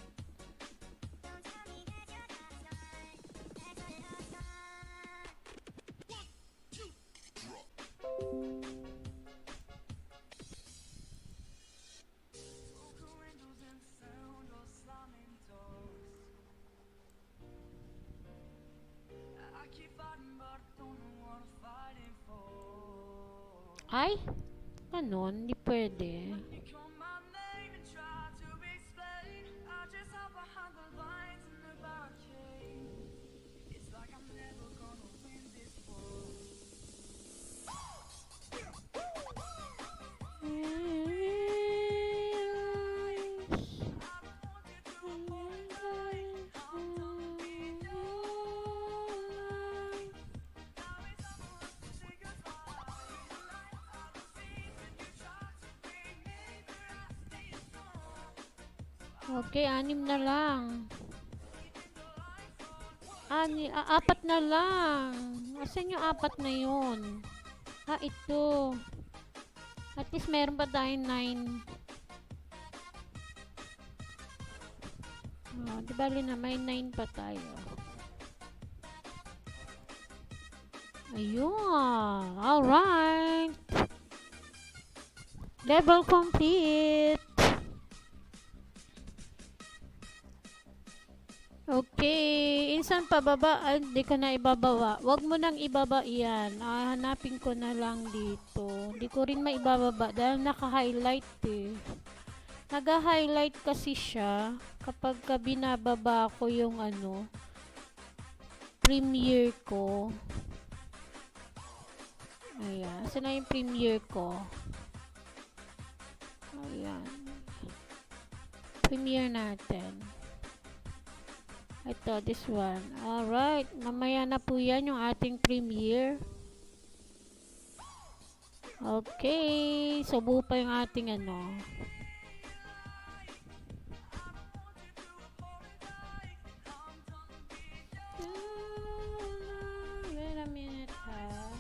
Ay, ganon, hindi pwede. Okay, 6 na lang. 4 na lang. Asan yung 4 na yun? Ito. At least meron pa tayong 9. Di bali na, may 9 pa tayo. Ayun. Alright. Level complete. Okay, insan pababa, hindi ko na ibababa. Wag mo nang ibaba yan. Hanapin ko na lang dito. Hindi ko rin maibababa dahil naka-highlight eh. Nag-highlight kasi siya kapag binababa ko yung ano, premiere ko. Ayan, saan na yung premiere ko? Ayan. Premiere natin. Ito, this one. Alright. Mamaya na po yan yung ating premiere. Okay. So, buo pa yung ating ano. Wait a minute, ha?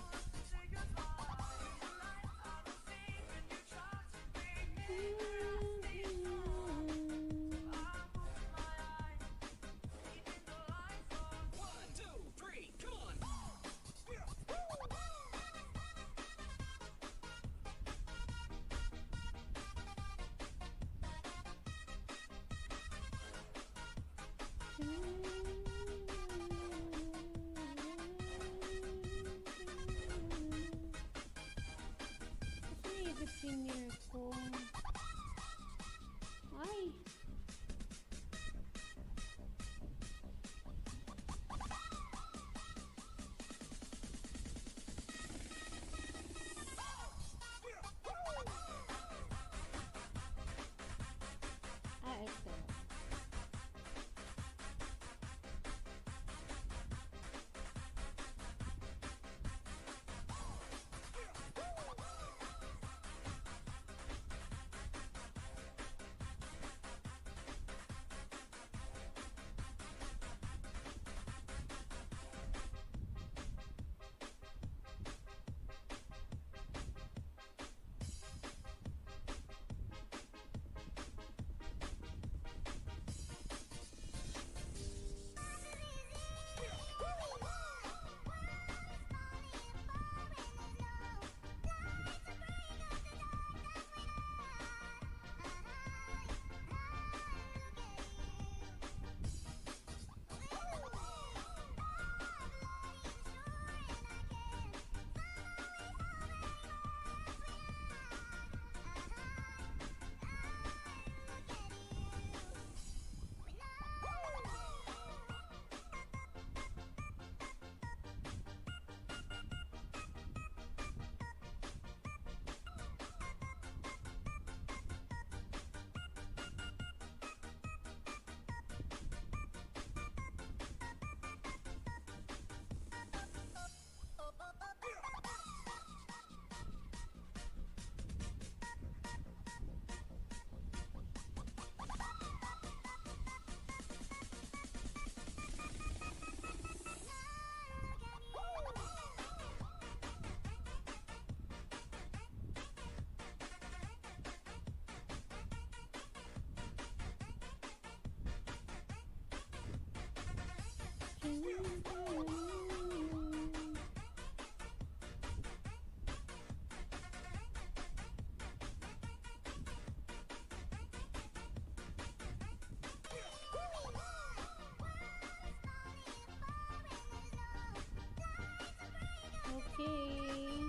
Okay.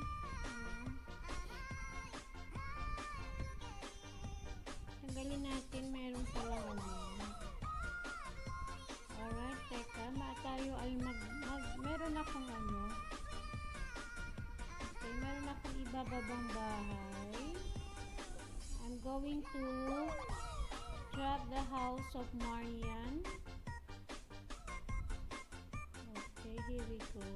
Tanggalin natin, meron palang ano. Alright, teka, tayo ay meron akong ano. Okay, meron akong ibababang bahay. I'm going to drop the house of Marian. Okay, here we go.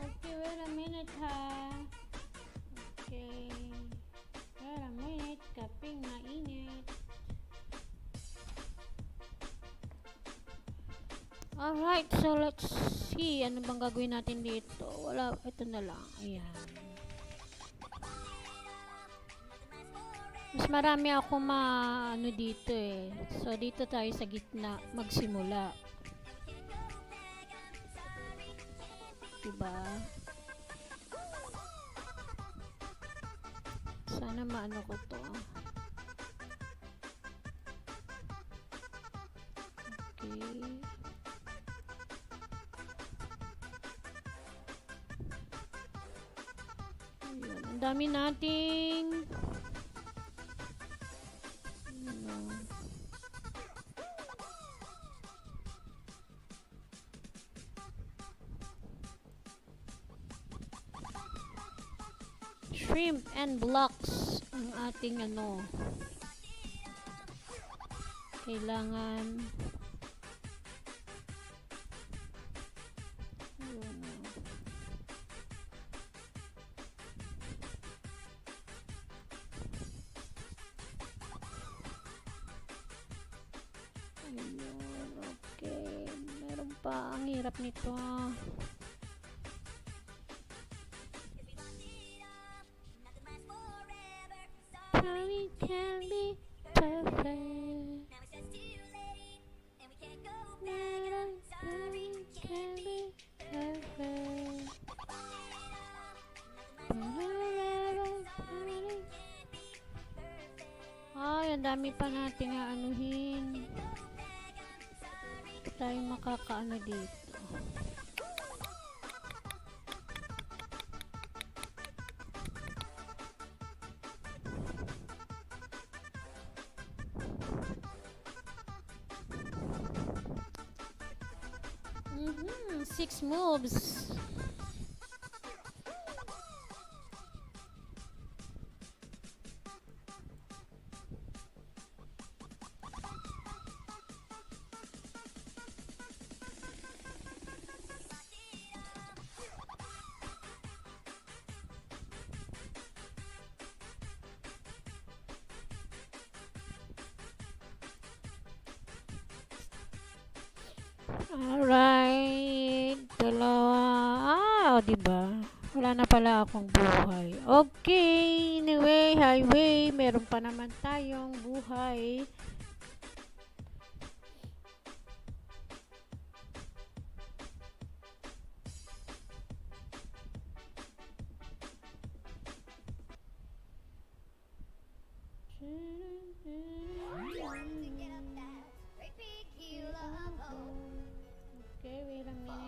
Okay, wait a minute ha. Okay. Wait a minute, kaping mainit. Alright, so let's see. Ano bang gagawin natin dito? Wala, ito na lang. Ayan. Mas marami ako ano dito eh. So, dito tayo sa gitna magsimula. Diba? Sana maano ko to. Okay. Ayun. Ang dami nating shrimp and blocks ang ating ano kailangan. Ayun, ayun, okay, meron pa, ang hirap nito. It can be perfect. Can be perfect. Ay, ang dami pa nating aanuhin. Tayo makakaano dito. Six moves. Alright, dalawa. Diba? Wala na pala akong buhay. Okay, anyway, highway. Meron pa naman tayong buhay. Okay, wait a minute.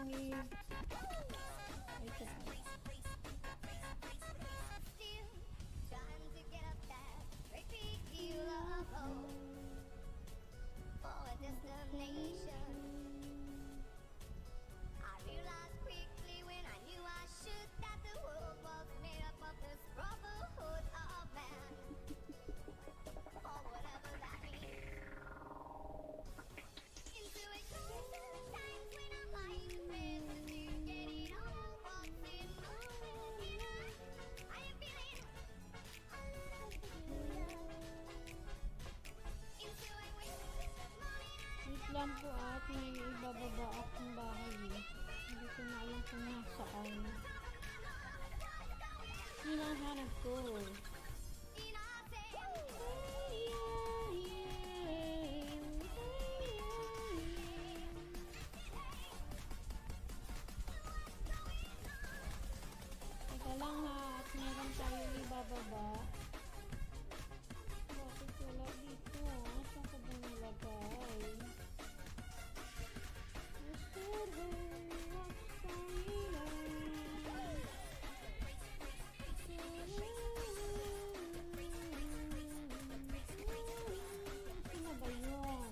lang ay, ito pa. Still trying to get up that great big hill of hope for a destination. I realized quickly when I knew I should that the world was made up of this brotherhood of man, or whatever that means. Into a crisis times when I'm lying to bed, getting all what's in my head. I am feeling a little into a winter morning. Wait lang po at may ibababa akong bahay eh. Hindi ko na alam kung nasaan. Hinahanap ko. Teka lang ha, at meron tayong ibababa. Bakit wala dito? Saan ko ba nilagay? Sino ba yun?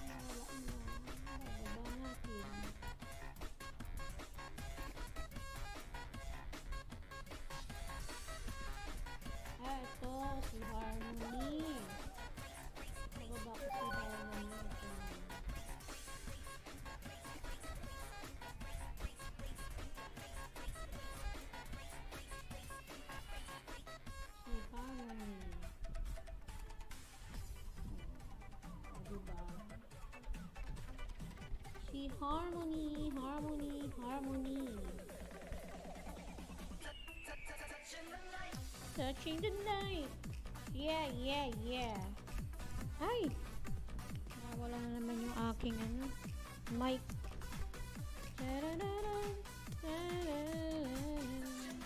Wala na. Bababa natin. Ito. Si Harmony. Bababa ko si Harmony. Ito na. Si Harmony. Diba? Si Harmony, Harmony, Harmony. Touching the night. Yeah, yeah, yeah. Ay! Nawala na naman yung aking mic. Tarararan, tarararan.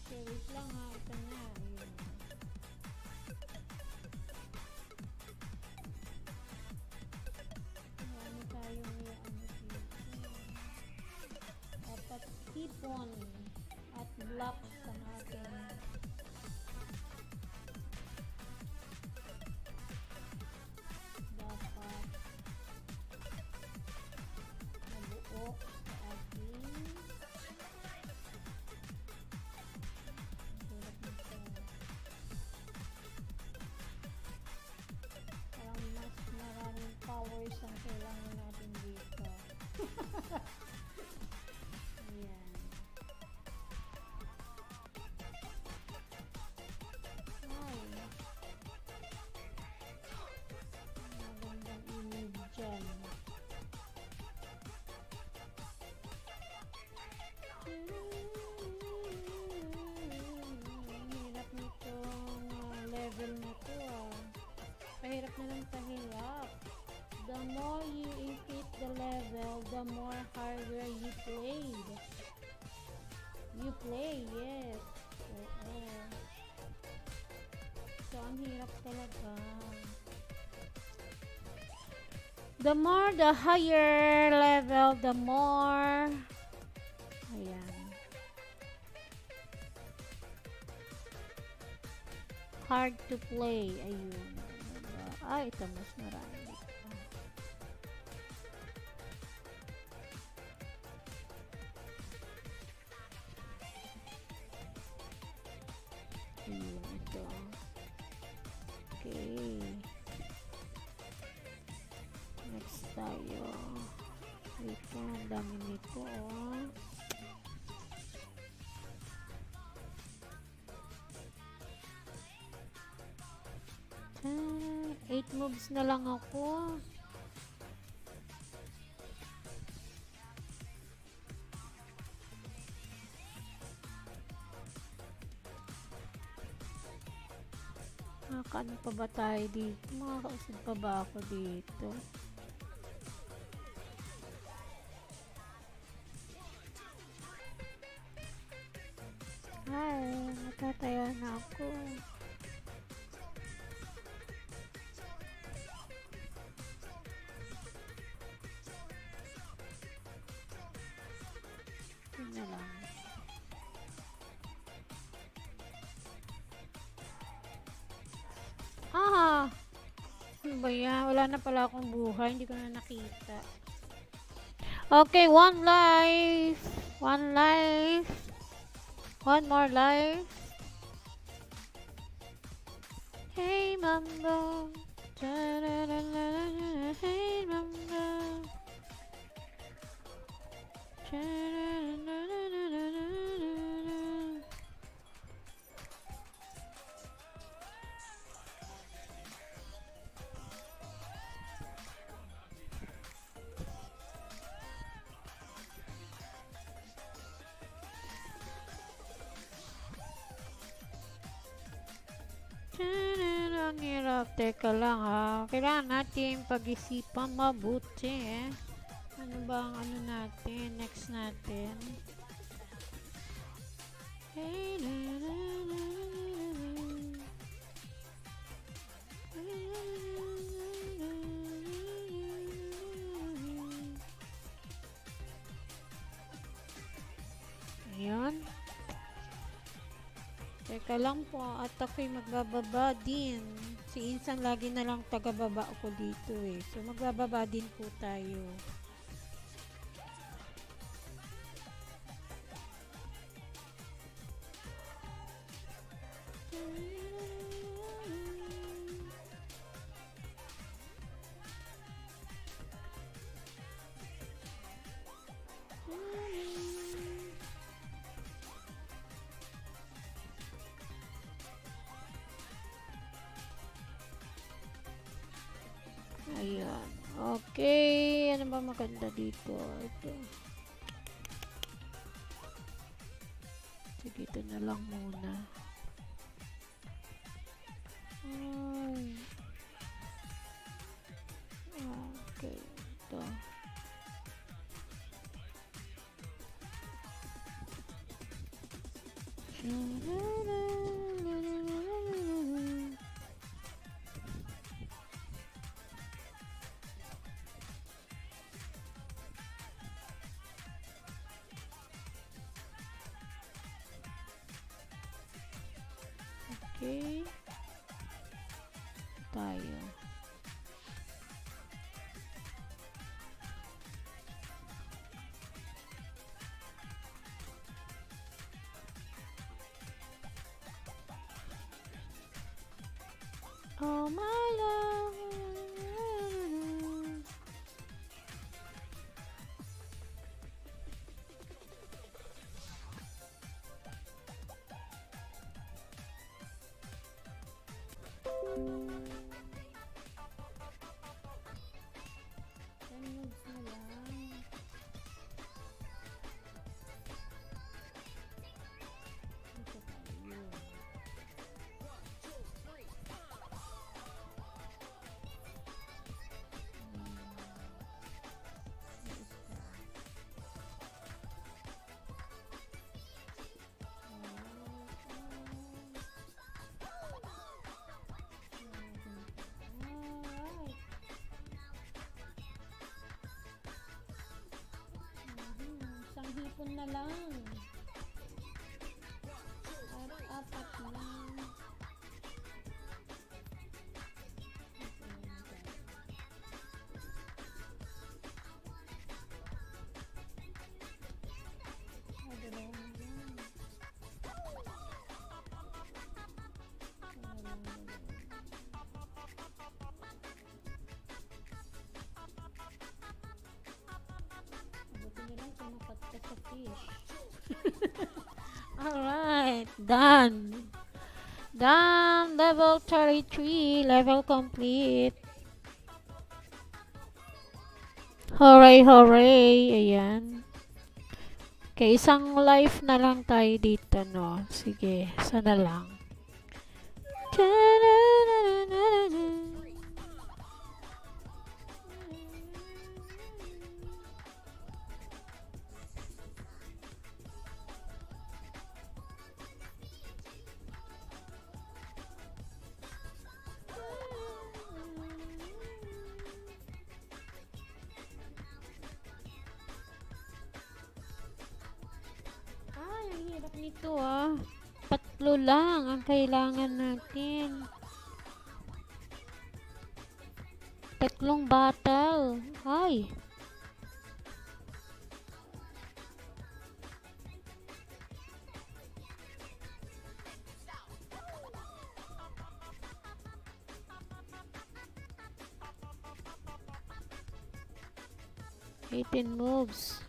Okay, wait lang ha. Ito na. Ayun. Marami tayong dito. Dapat hipon at blocks ang ating dapat nabuo sa ating hirap nito. Parang mas maraming powers ang kailangan natin dito. Ayan. Ay. Magandang image dyan. Ang hirap nitong level na to ah. Pahirap na lang pahirap. The more you increase the level, the more harder you played. You play, yes. Oo. So, ang hirap talaga. The more, the higher level, the more. Ayan. Hard to play. Ayun. Ay, ito mas marami dito. Ayun, ito. Okay. Next tayo. Wait po, ang dami nito, oh. Ah, 8 moves na lang ako. Makakaano pa ba tayo dito? Makakausad pa ba ako dito? Ay, natataya na ako. Ano ba yan? Wala na pala akong buhay. Hindi ko na nakita. Okay, one life. One life. One more life. Hey, Mambo. Da-da-da-da-da-da. Hey, Mambo. Da-da-da-da-da-da-da. Ang hirap. Teka lang ha. Kailangan natin pag-isipan mabuti eh. Ano ba ang ano natin? Next natin. Hey, na, na, na, na, ayan. Teka lang po, at ako'y magbababa din. Si Insan lagi na lang tagababa ko dito eh. So magbababa din po tayo. Ayan. Okay. Ano ba maganda dito? Ito. Sige, ito na lang muna. Ay. Okay. Ito. Okay. Tayo. Oh my love. Isang hipon na lang. At apat lang. Alright, done. Done. Level 33. Level complete. Hooray, hooray. Ayan. Okay, isang life na lang tayo dito, no? Sige, sana lang. Ay, ang hirap nito ah. Tatlo lang ang kailangan natin. Tatlong battle. Ay. Eighteen moves.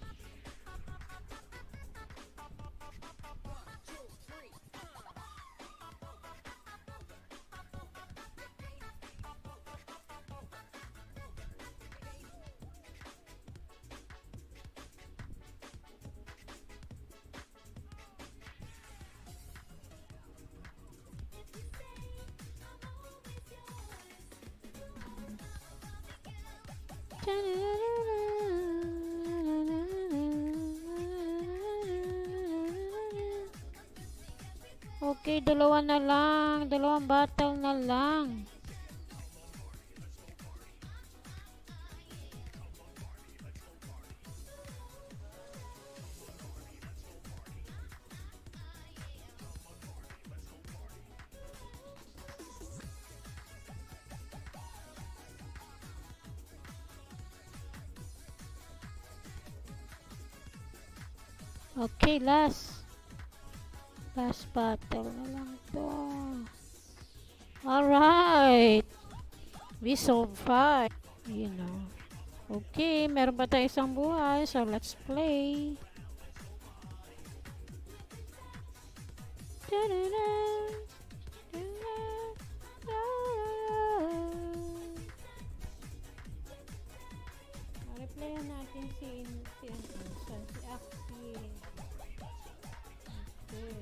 Okay, dalawa na lang. Dalawang battle na lang. Okay, last battle na lang to. Alright. We survived. You know. Okay, meron pa tayo isang buhay. So, let's play. Replayan natin si Aki. Okay.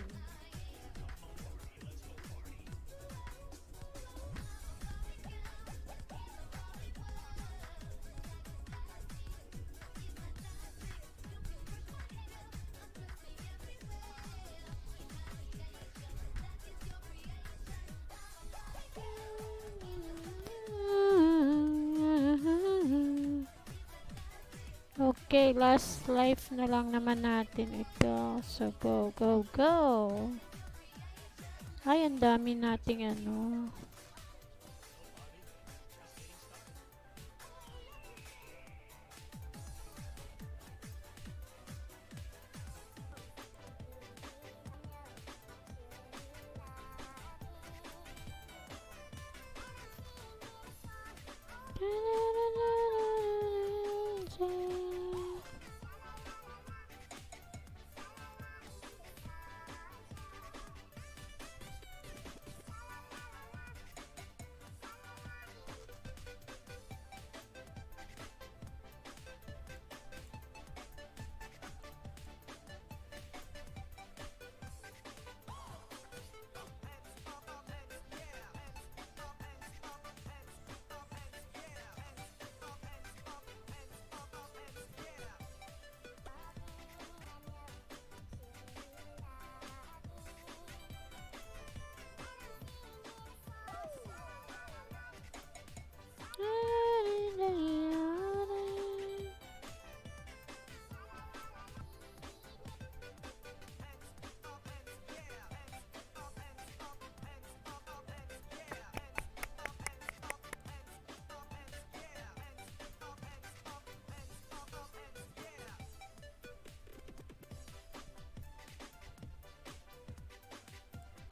Okay, last life na lang naman natin ito. So, go, go, go. Ay, ang dami nating ano.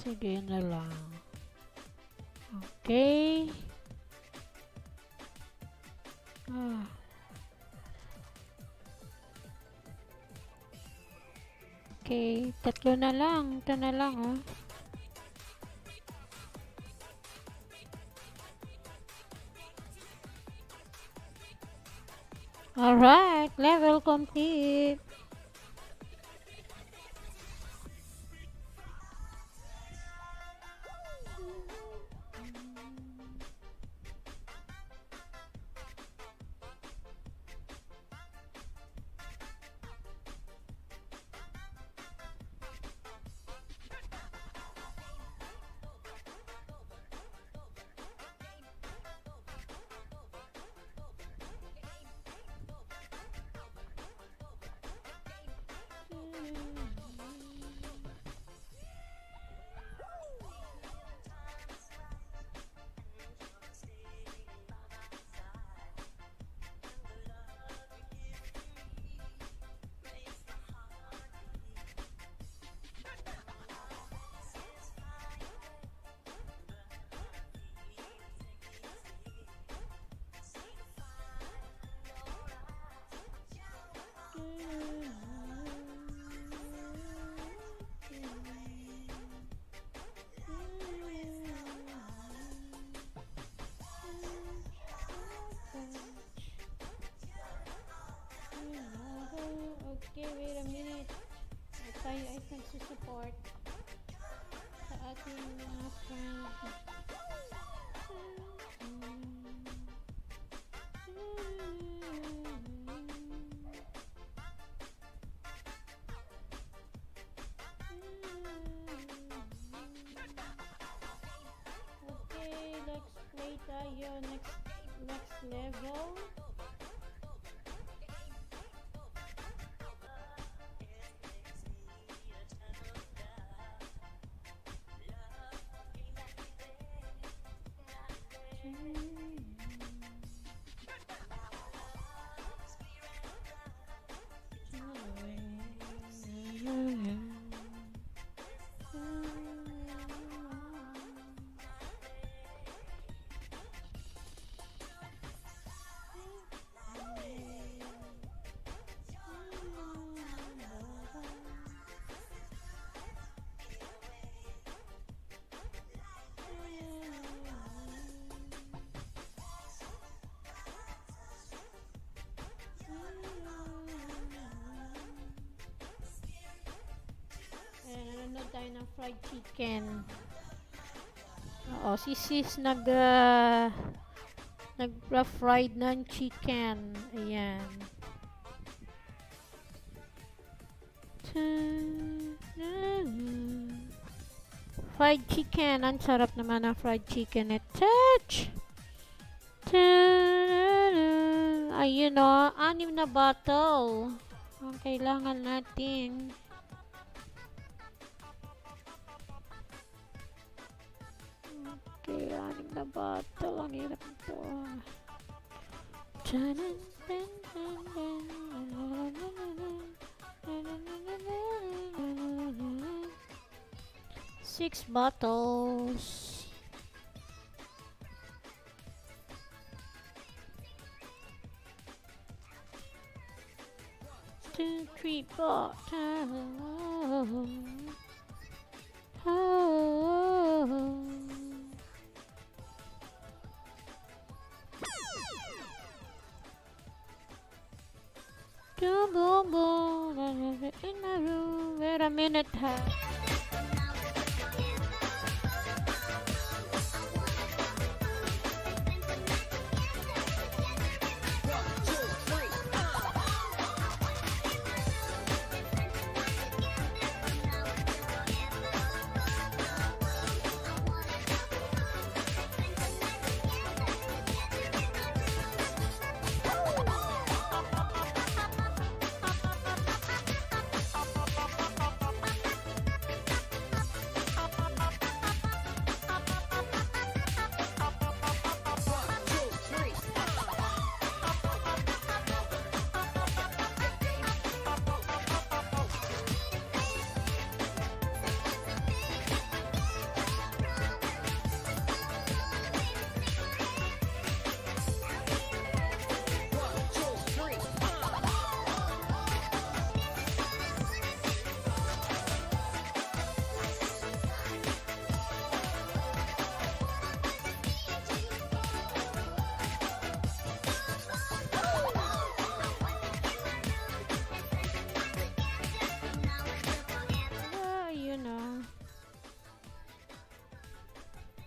Sige na lang. Okay. Okay, tatlo na lang. Ito na lang, oh. Alright, level complete. support sa ating mga friends. Okay, let's play tayo next level. Nanonood tayo ng fried chicken. Oo, si sis nag-fried ng chicken. Ayan. Fried chicken. Ang sarap naman ng fried chicken. Touch! Ayun o, 6 na bottle. Ang kailangan natin. Okay, 6 na bottle. Ang hirap ito. 6 bottles. 2, 3 bottles. Boom, boom, boom. In my room. Wait a minute.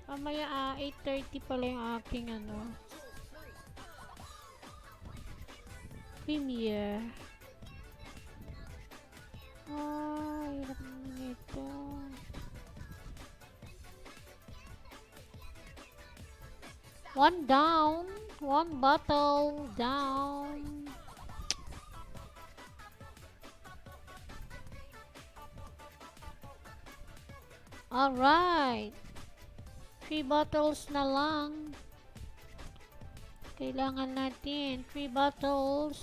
Mamaya 8:30 pala yung aking premiere. Hirap naman ito. One down. One bottle down. Alright. 3 bottles na lang. Kailangan natin 3 bottles.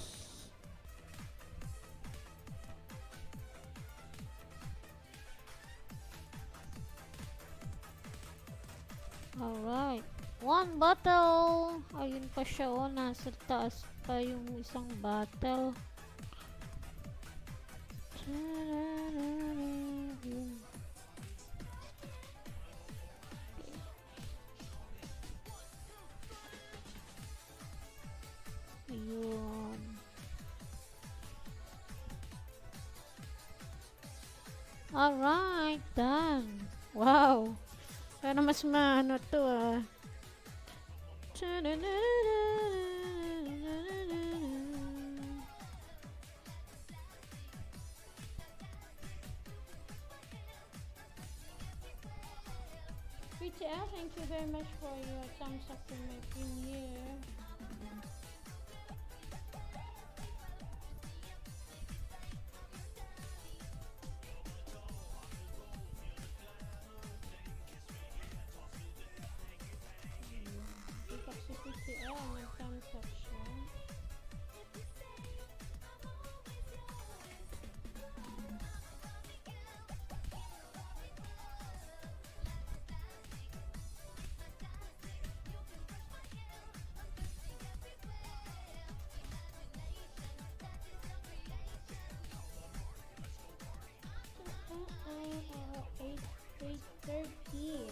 Alright. 1 bottle. Ayun pa siya. Oh, nasa taas pa yung isang bottle. Ayun. Alright, done. Wow. Pero mas maano to ah. BTL, thank you very much for your thumbs up for my premiere. Ipak si BTL, may thumbs up siya. Ay, 8:30.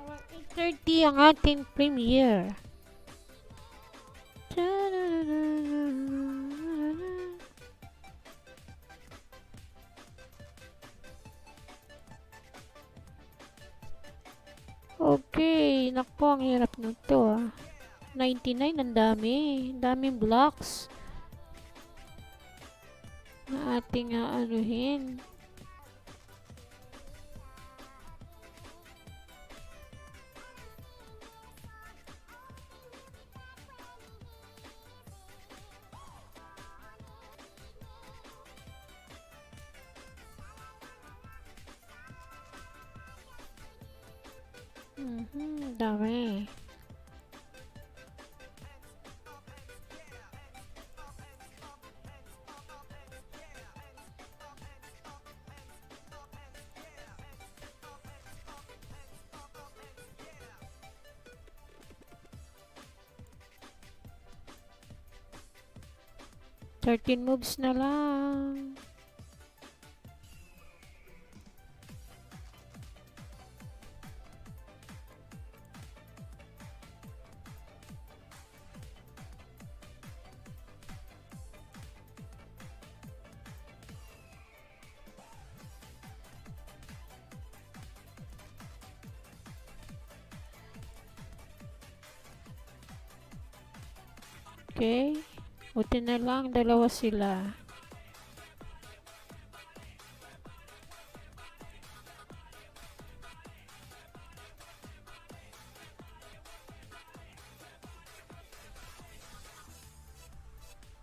Alright, 8:30 ang ating premiere. Okay, nakpo, ang hirap nito ah. 99, ang dami. Ang daming blocks na ating aanuhin. Dami. Thirteen moves na lang. Okay. Buti na lang, dalawa sila.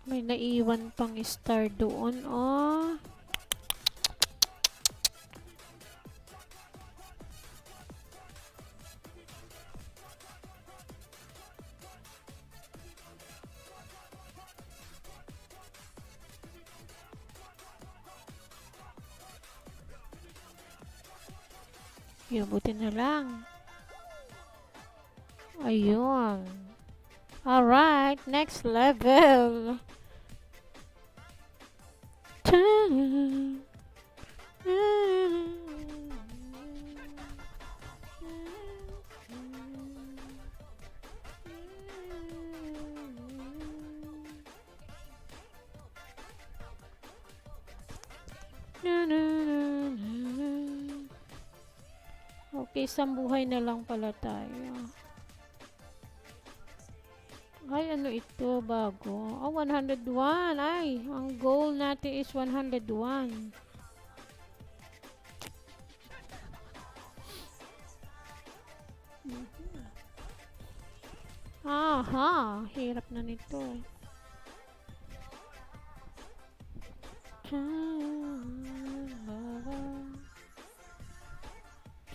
May naiwan pang star doon, oh. Yun, buti na lang. Ayun. Alright, next level. Okay, isang buhay na lang pala tayo. Ay, ano ito? Bago. Oh, 101. Ay, ang goal natin is 101. Aha, hirap na nito.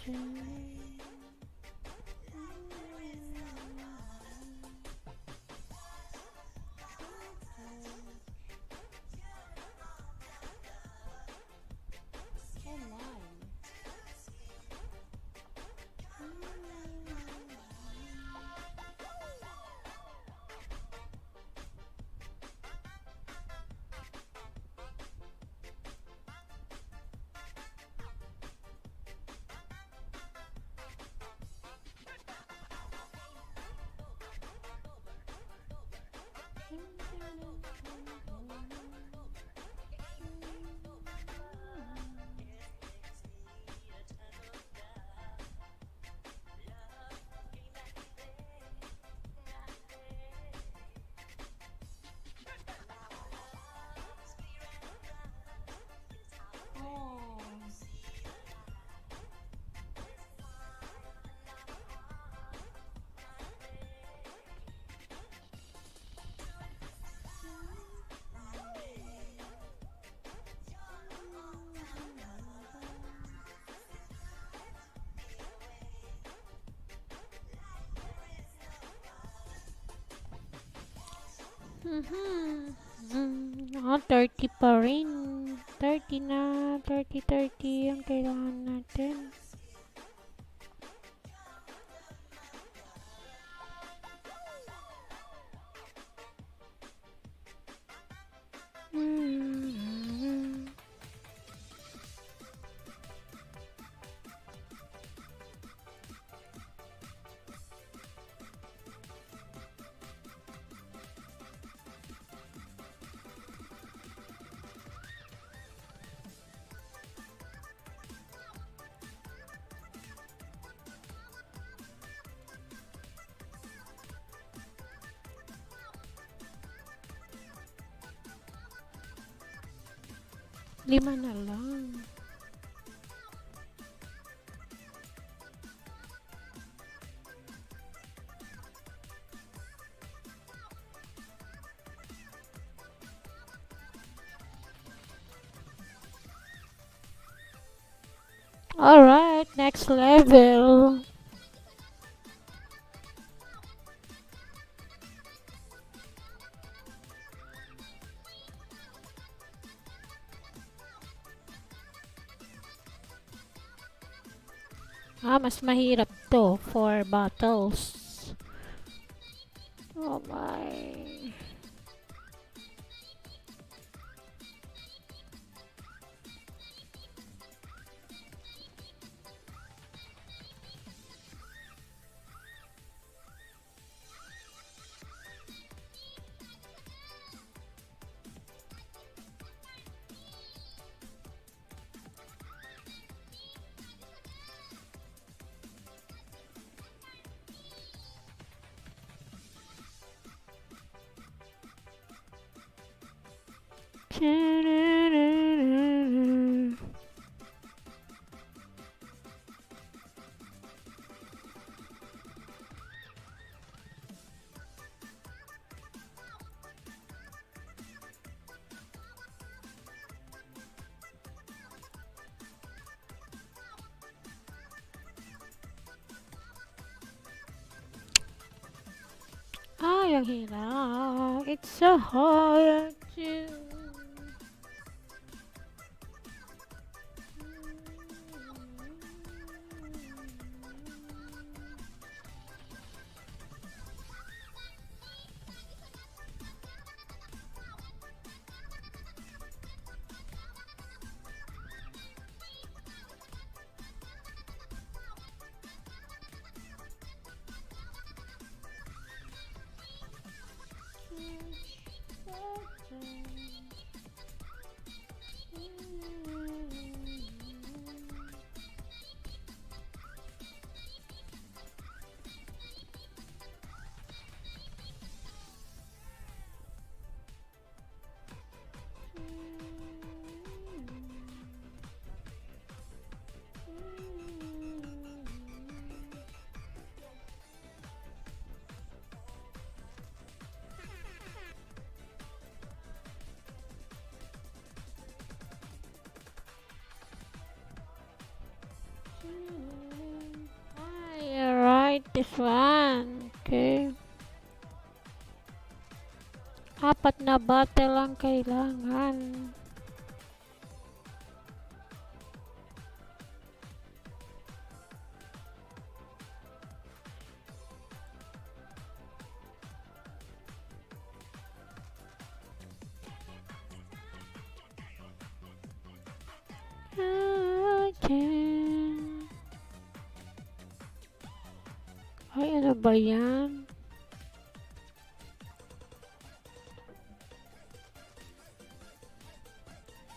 Oh my. Oh. Oh, 30 pa rin. 30 na. 30 ang kailangan natin. Lima na lang. Alright, next level. Mas mahirap to. 4 battles. Oh my. Ay, ang hirap. It's so hard to... this one. Okay. 4 na battle ang kailangan. Ay, ano ba yan?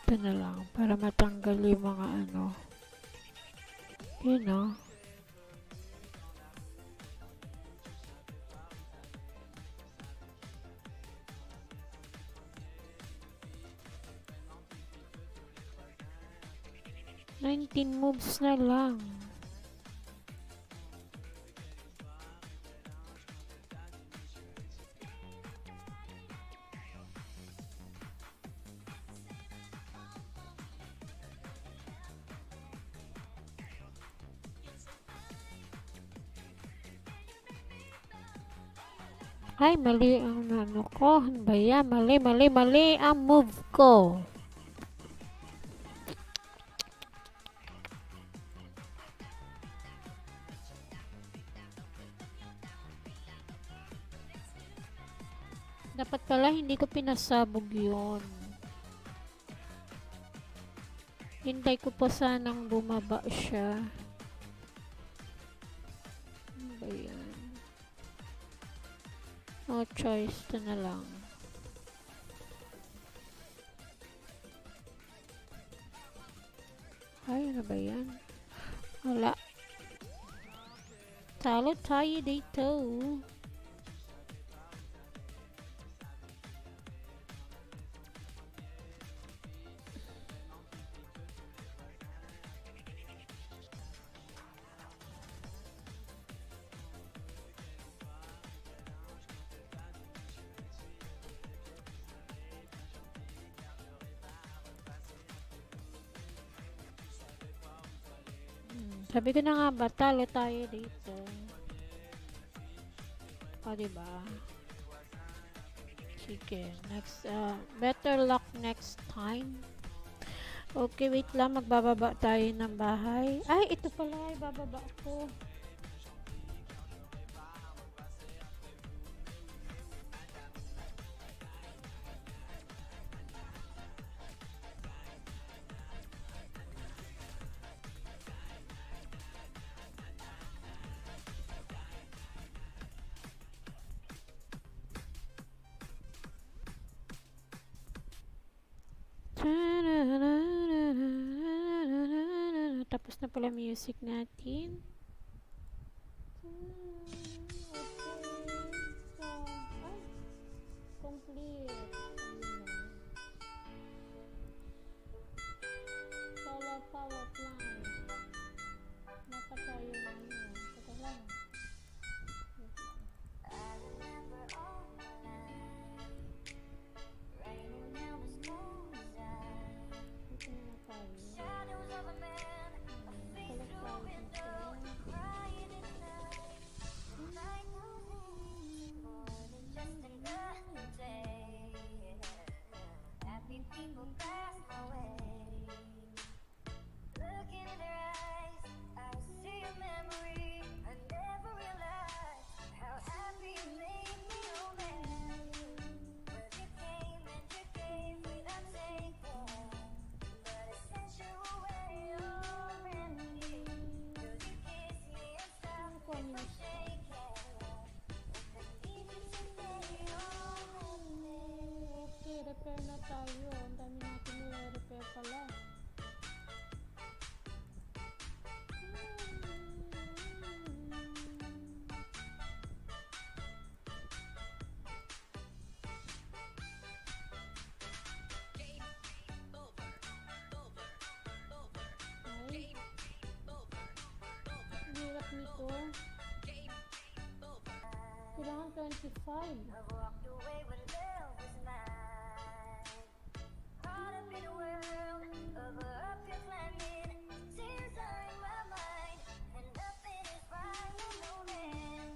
Ito na lang, para matanggal yung mga ano. Yun o. Nineteen moves na lang. Ay, mali ang ano ko. Ano ba yan? Mali ang move ko. Dapat pala hindi ko pinasabog yun. Hintay ko pa sanang bumaba siya. Ano ba yan? No choice. Ito na lang. Ay, ano ba yan? Wala. Talo tayo dito. Sabi ko na nga ba, talo tayo dito. O, diba? Sige, next, better luck next time. Okay, wait lang, magbababa tayo ng bahay. Ay, ito pala, bababa ko. Tapos na pala music natin. Complete. Power plant. Napatay yung ano. Teka lang. I remember all my life, raining down the stones Dito na tayo. shadows of a man, a face through a window, crying in the night. The night goes in, more than just another day. Happy people pass my way. Looking in their eyes, I see a memory. I never realized how happy you made me, oh man. But you came and you gave without taking, but it sent you away, oh Randy. 'Cause you kissed me and stopped me from shaking. It's easy to say, oh Randy. Okay, repair na tayo. Ang dami natin nire-repair pala. Ay, hirap nito. Kailangan 25. I've walked away when love was mine. Caught up in a world of uphill climbing. Tears are in my mind, and nothing is right, no man.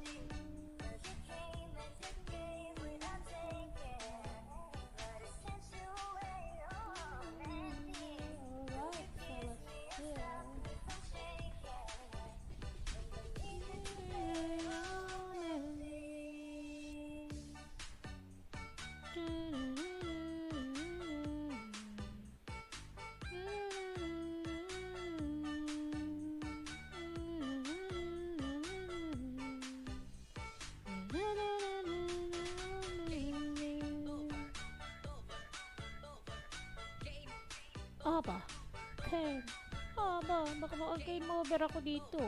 Aba, Ken. Aba, baka mag-game over ako dito.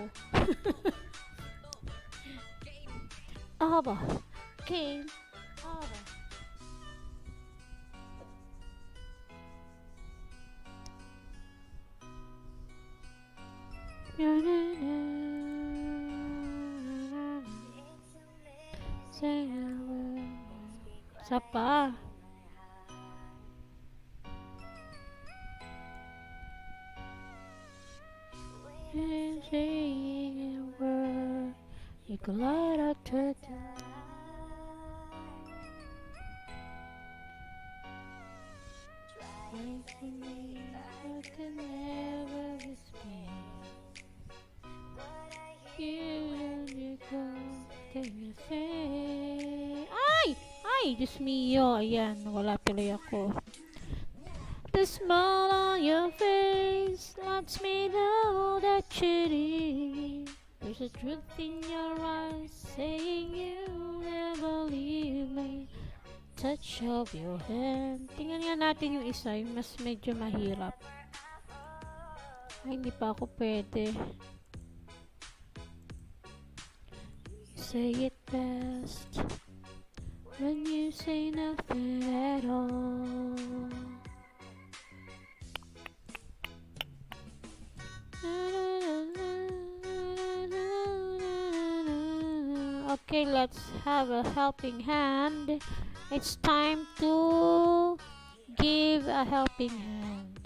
Aba, Ken. Aba. Isa pa. And saying a word, you can light up the I can never escape. You go, can you say? Ay! Ay! Diyos mio. Ayan, wala tuloy ako. The smile on your face lets me know that you're here. There's a truth in your eyes saying you'll never leave me. Touch of your hand. Tingnan nga natin yung isa, yung mas medyo mahirap. Ay, hindi pa ako pwede. Say it best when you say nothing at all. Okay, let's have a helping hand. It's time to give a helping hand.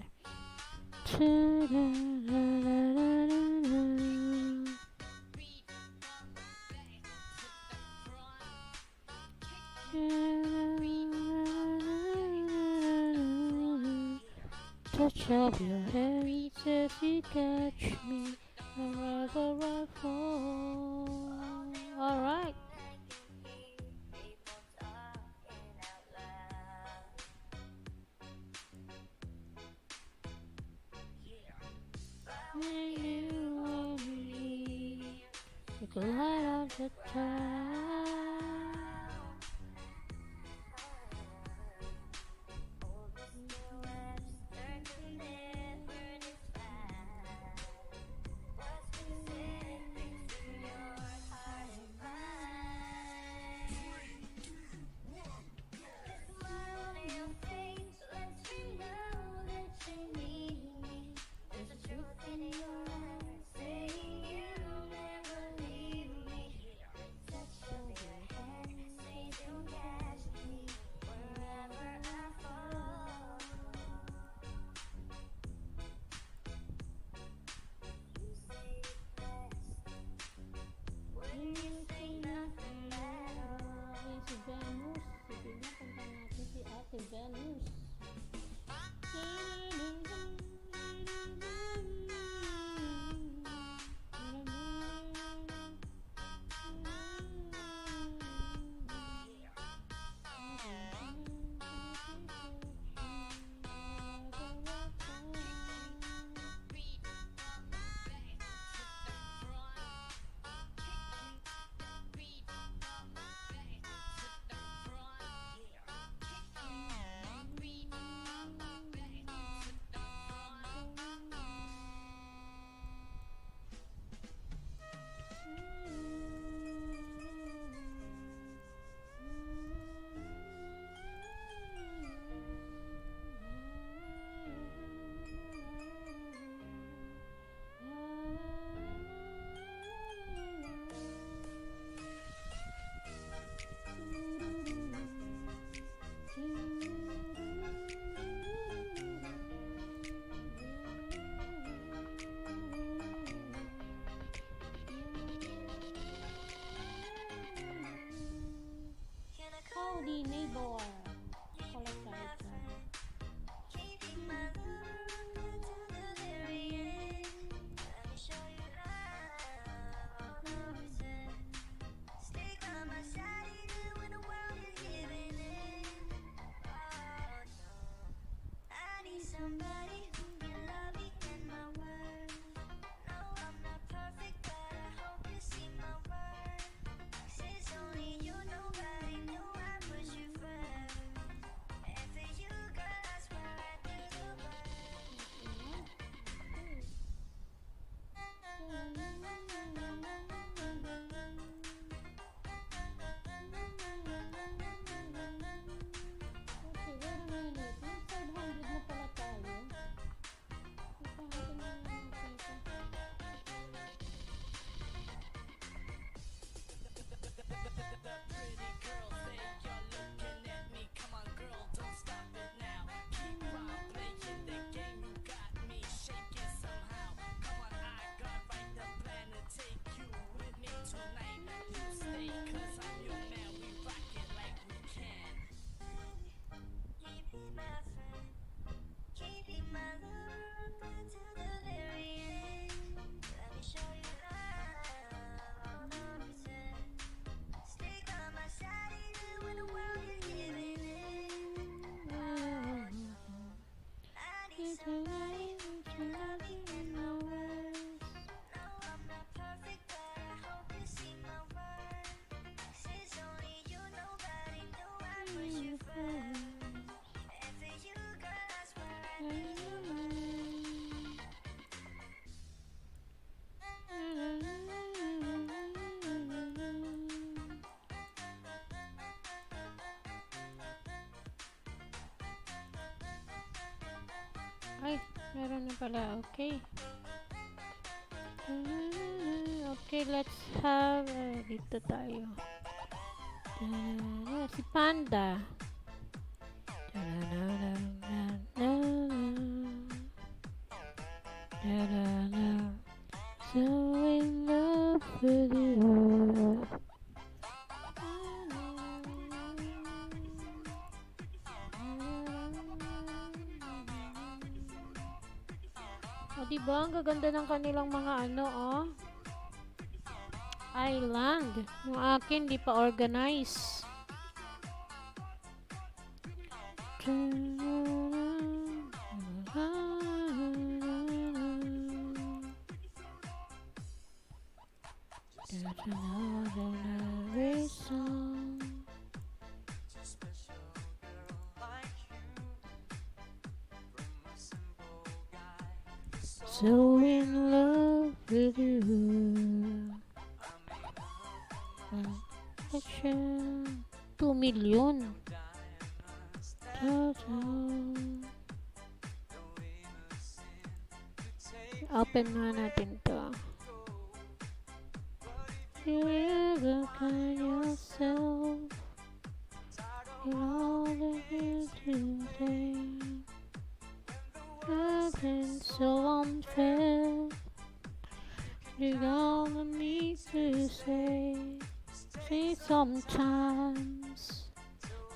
Touch of your hands if you catch me wherever I fall. Alright. You can light up the time. Venus. Howdy neighbor. Collect item. Somebody who can love me in my world. No, I'm not perfect, but I hope you see my worth. Since only you, nobody knew I put you first. Ay, meron na pala. Okay. Okay, let's have... dito tayo. Si Panda. So in love with you. O, diba? Ang gaganda ng kanilang mga ano, oh. Island. Yung akin, di pa organize. So in love with you. 2 million. Open na natin to. You look at yourself in all the things you say. Nothing so unfair. You all I need to say sometimes.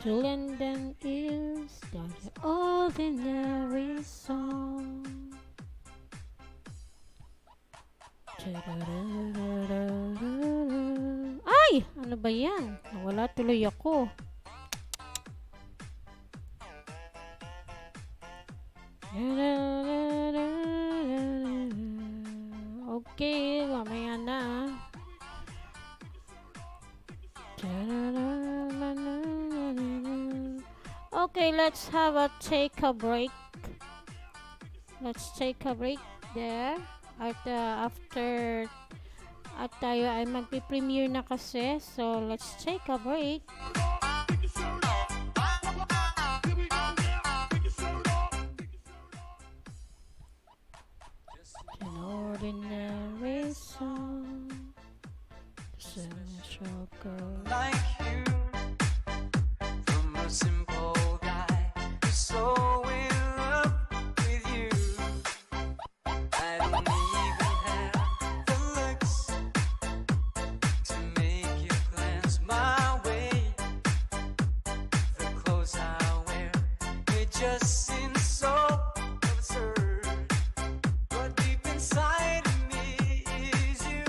To lend an ears to the ordinary song. Ay! Ano ba yan? Nawala tuloy ako. Okay, mamaya na. Okay, let's have a take a break. Let's take a break there. At after at tayo ay magpi-premiere na kasi. So, let's take a break. An ordinary song. Sensual girl. Like you, from a simple guy who's so in love with you. I don't even have the looks to make you glance my way. The clothes I wear, they just seem so absurd. But deep inside of me is you.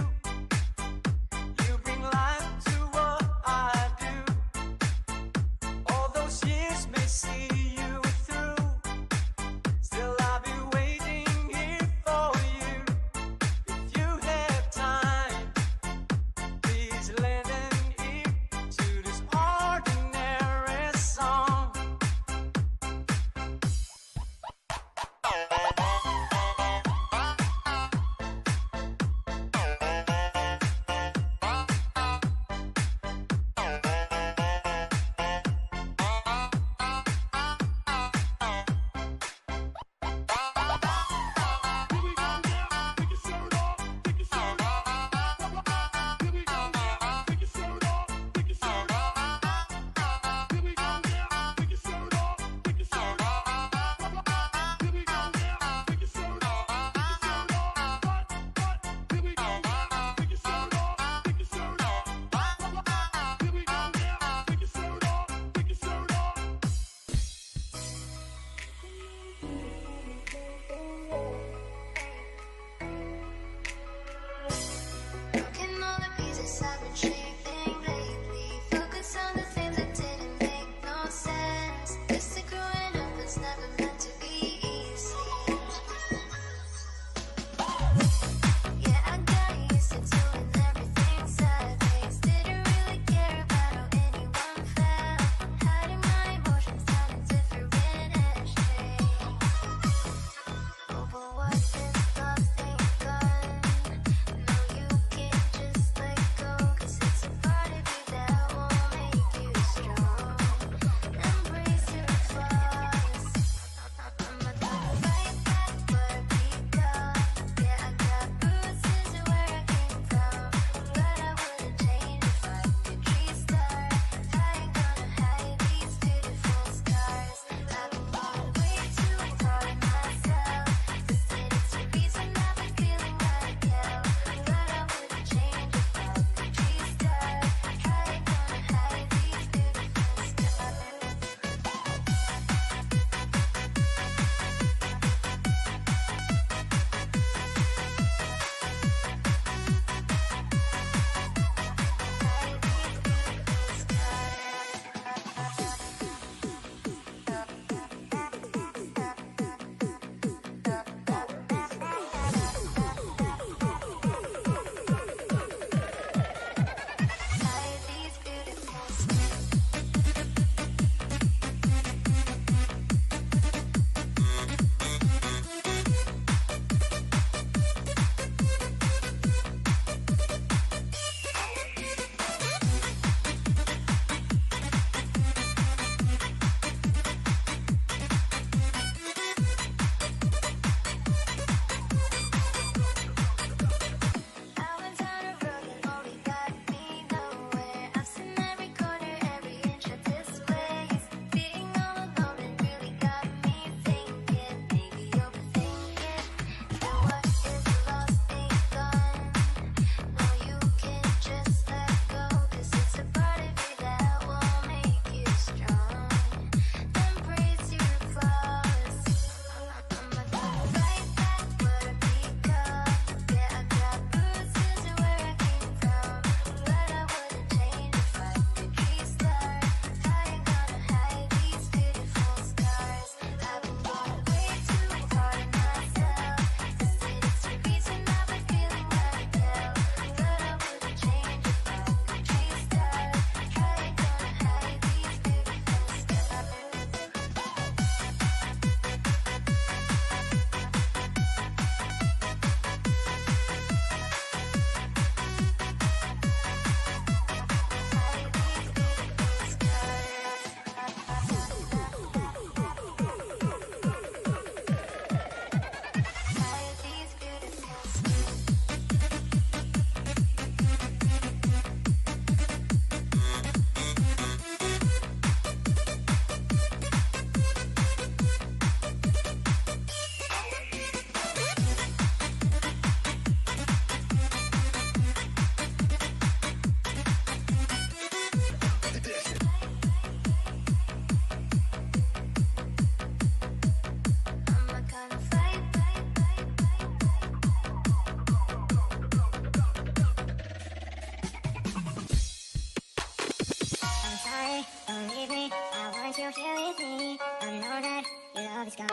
sorry, don't leave me. I want you here with me. I know that your love is gone.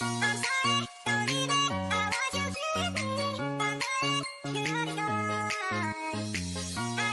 I'm sorry, don't leave me. I want you here with me. I know that your love is gone. I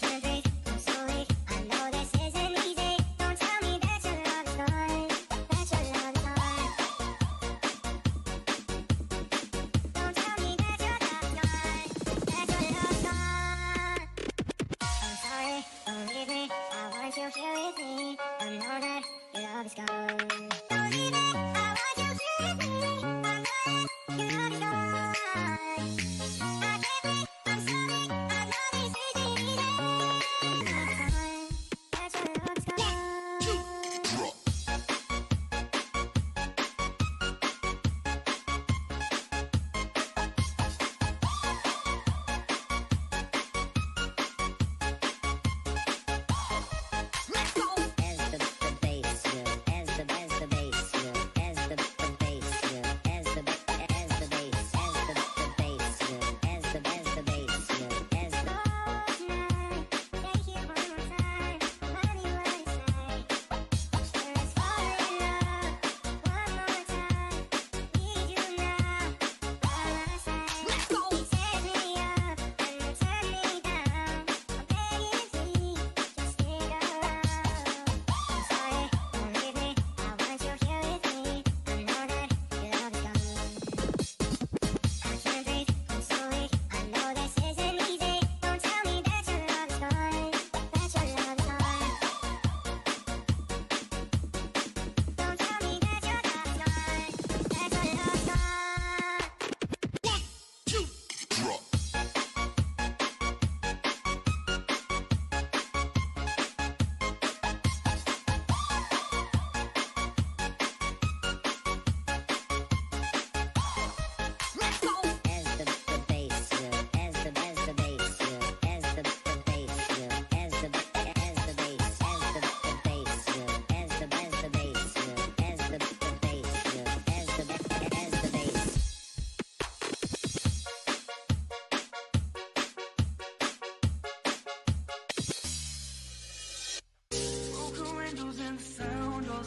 can't breathe. I'm sorry. I know this isn't easy. Don't tell me that you're not fine. That your love is gone.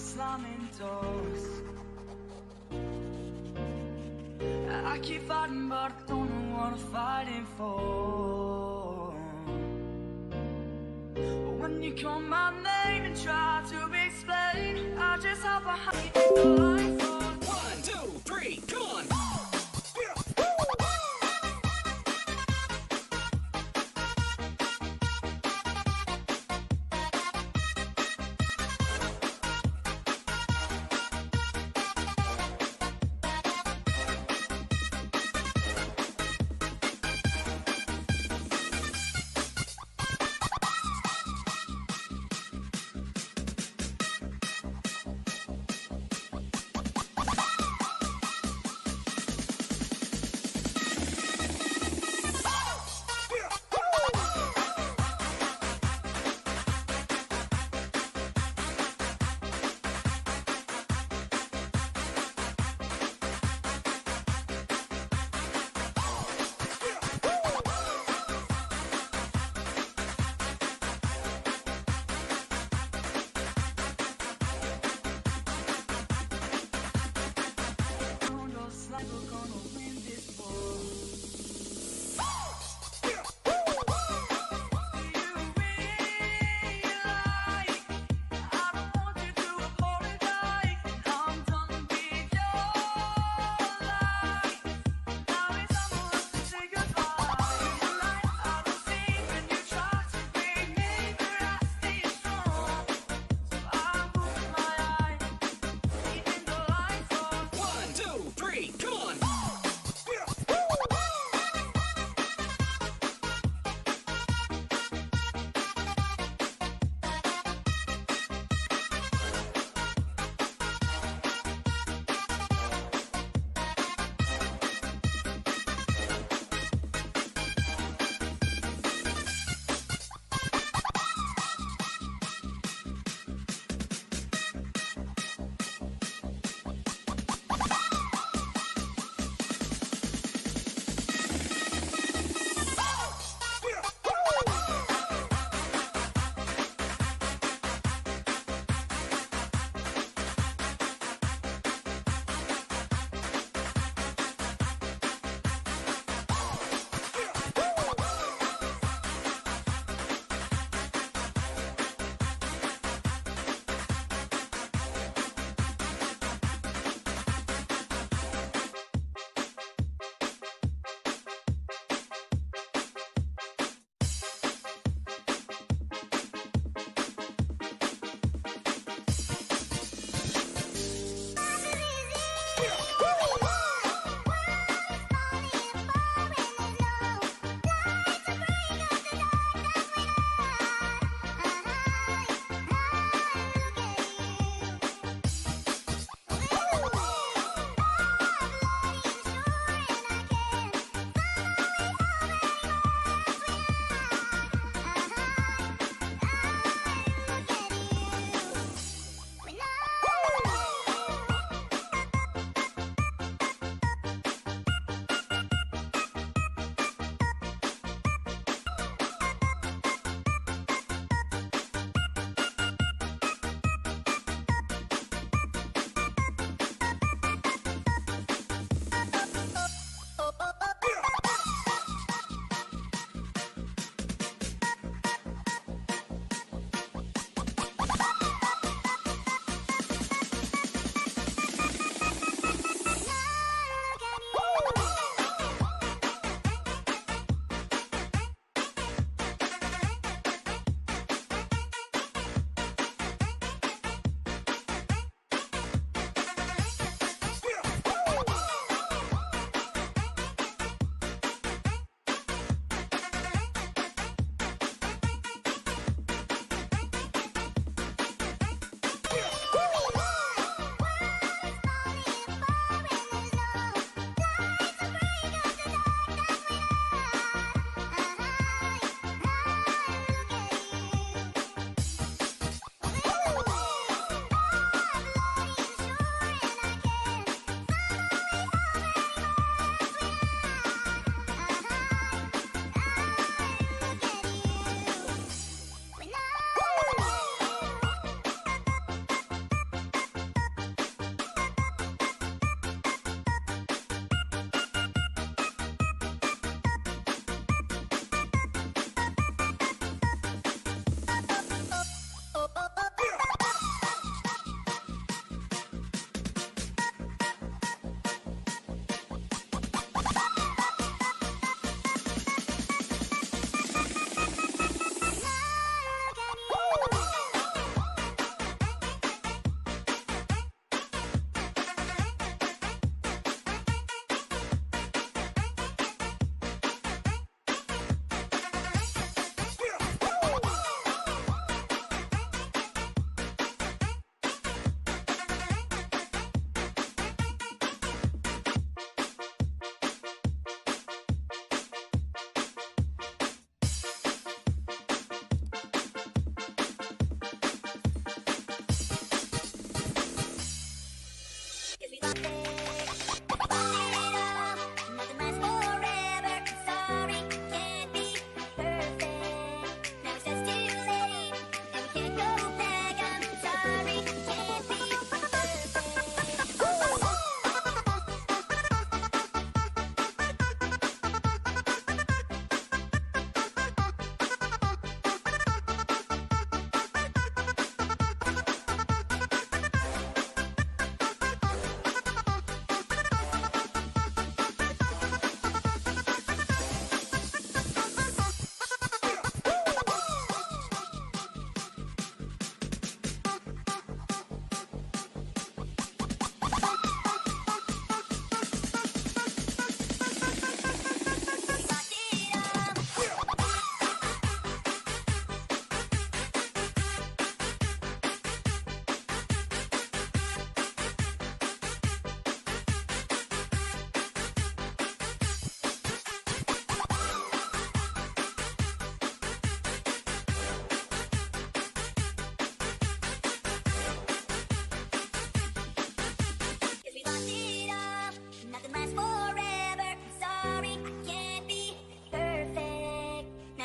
slamming doors. I keep fighting, but I don't know what I'm fighting for. When you call my name and try to explain, I just hop behind the line for 1, 2, 3, come on.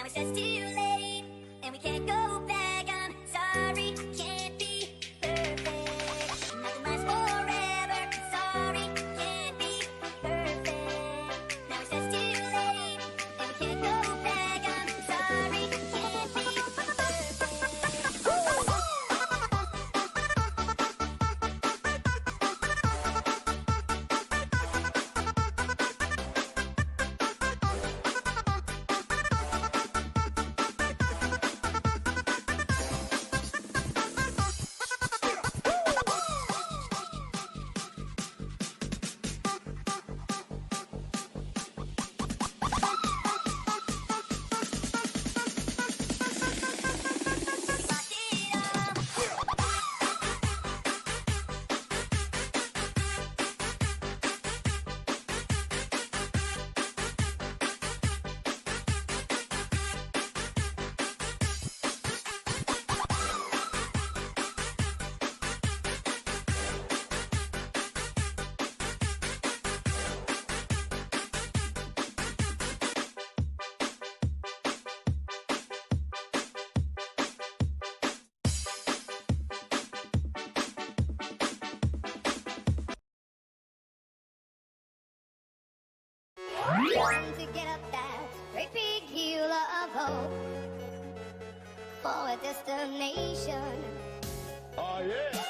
it's just too late, and we can't go back. I'm sorry, can't be perfect. Nothing lasts forever. Sorry, can't be perfect. Now it's just too late, and we can't go back. I'm sorry, can't be time to get up that great big hill of hope for a destination. Oh yeah.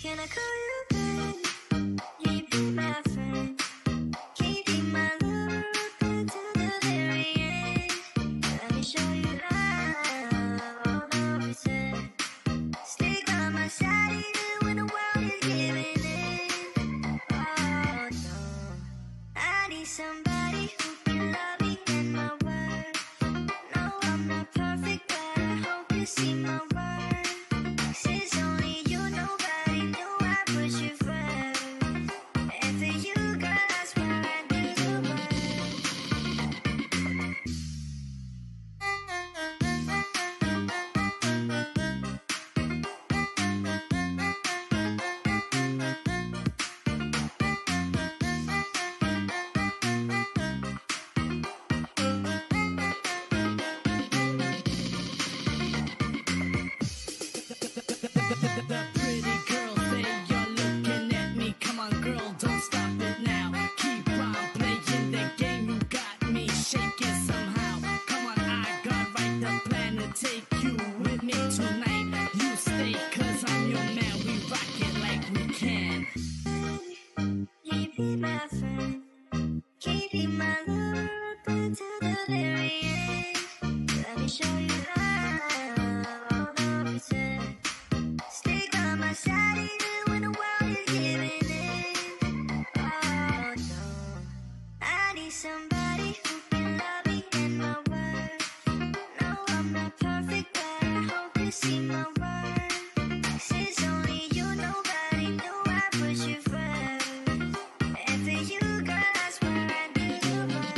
Can I call you babe? You be my friend. Keep my love until the very end. Let me show you love, all the reason. Stay by my side even when the world is giving in. Oh no, I need somebody who can love me in my words. No, I'm not perfect, but I hope you see my worth. 'Cause it's only you, nobody knew I put you first. And for you, girl, I swear I do the world. The pretty girl say you're looking at me. Come on, girl, don't stop it now. Keep on playing the game. You got me shaking somehow. Come on, I got right the plan to take you with me tonight. You stay, cause I'm your man. We rock it like we can. You be my friend. Keep my love up until the very end. Let me show you love, all the reason. Stay by my side even when the world is giving in. Oh no, I need somebody who can love me in my words. No, I'm not perfect, but I hope you see my worth. 'Cause it's only you, nobody knew I put you first. And for you, girl, I swear I do the world.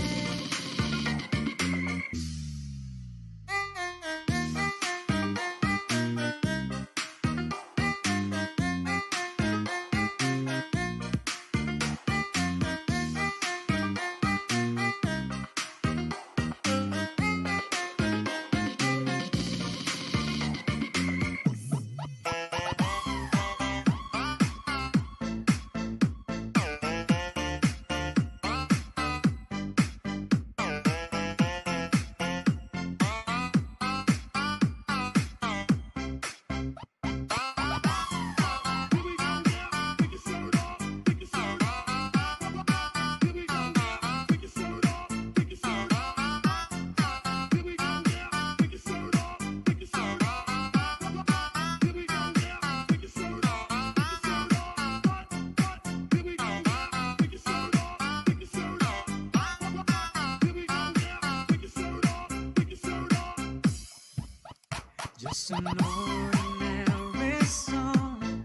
Just an ordinary song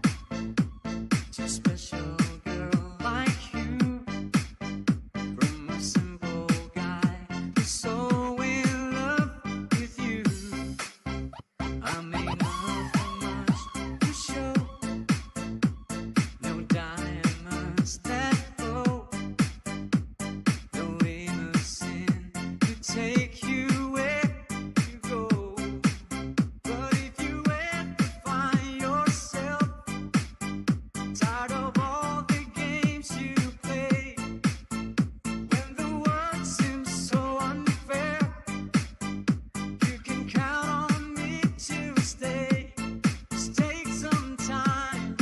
to a special girl like you. From a simple guy who's so in love with you. I may not have much to show, no diamonds that glow, no innocent to take you where you go. But if you ever find yourself tired of all the games you play, when the world seems so unfair, you can count on me to stay. Just take some time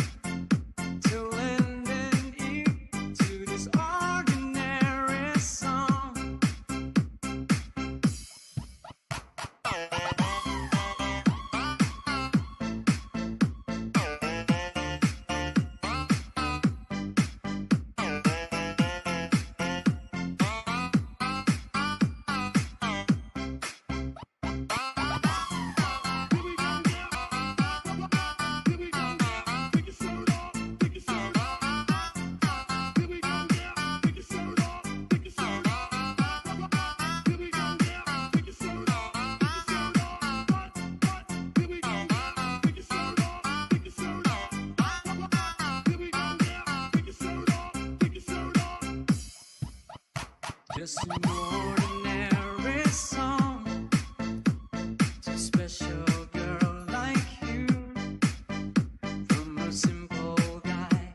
to lend an ear to this ordinary song. Just an ordinary song to a special girl like you. From a simple guy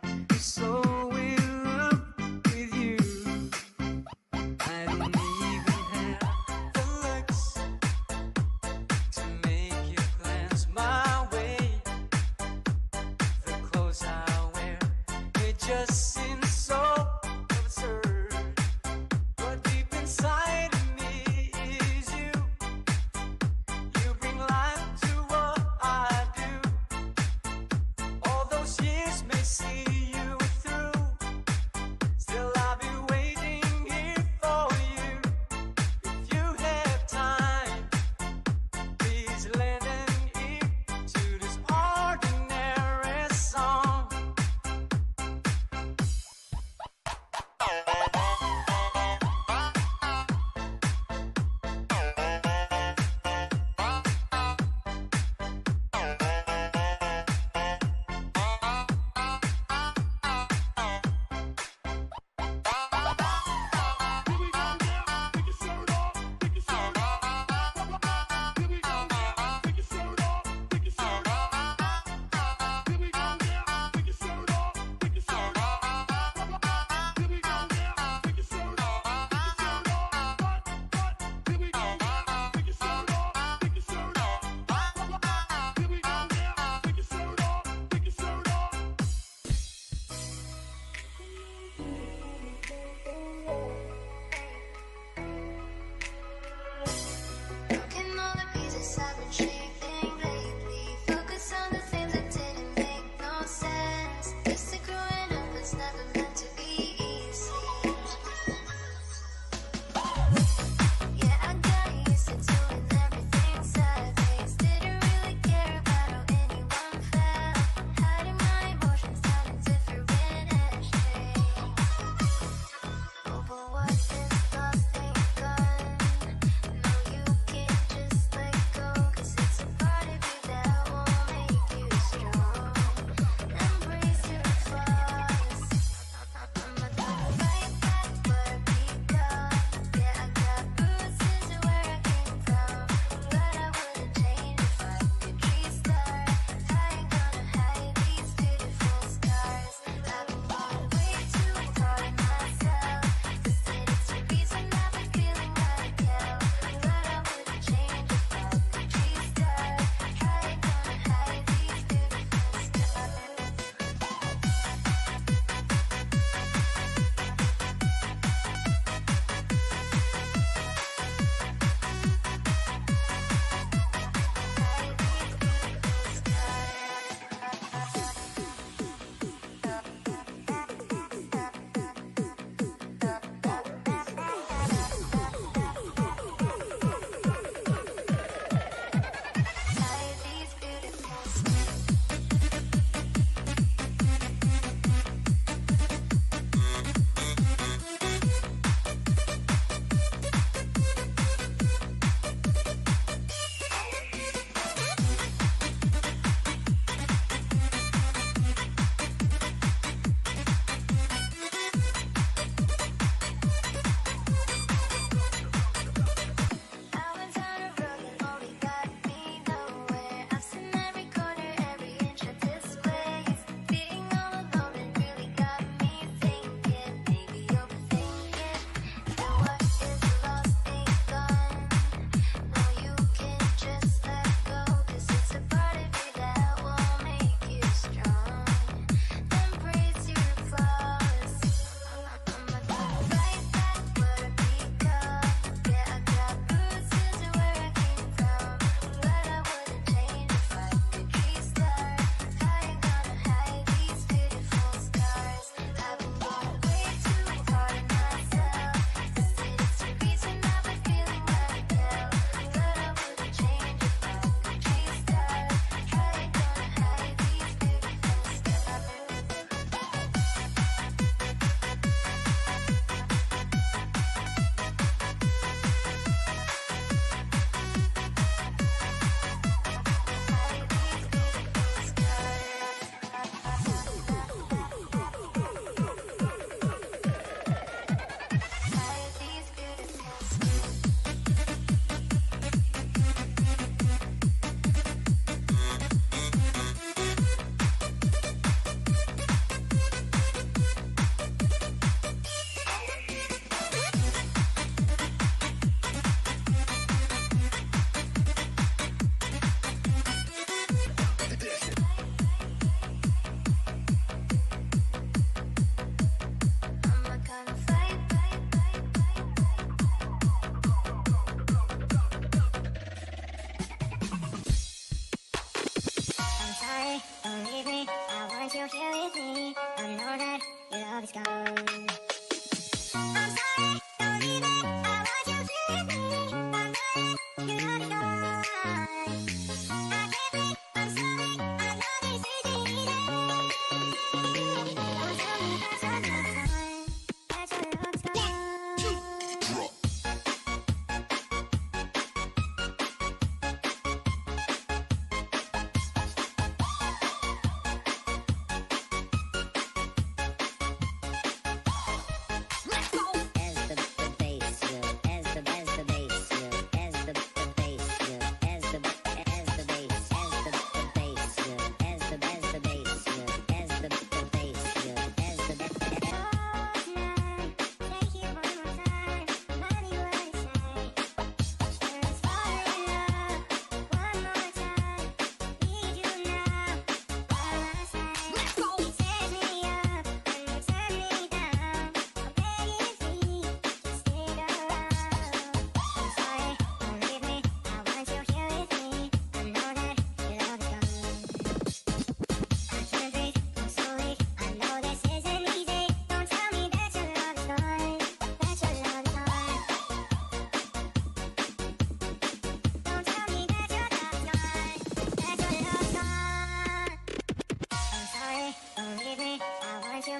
just seems so absurd. But deep inside of me is you. You bring life to what I do. All those years may see you through. Still I'll be waiting here for you. If you have time, please lend an ear to this ordinary song.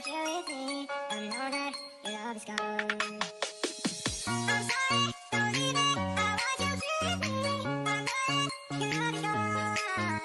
you're here with me. I know that your love is gone. I'm sorry, don't leave it. I want you here with me. I know that your love is gone.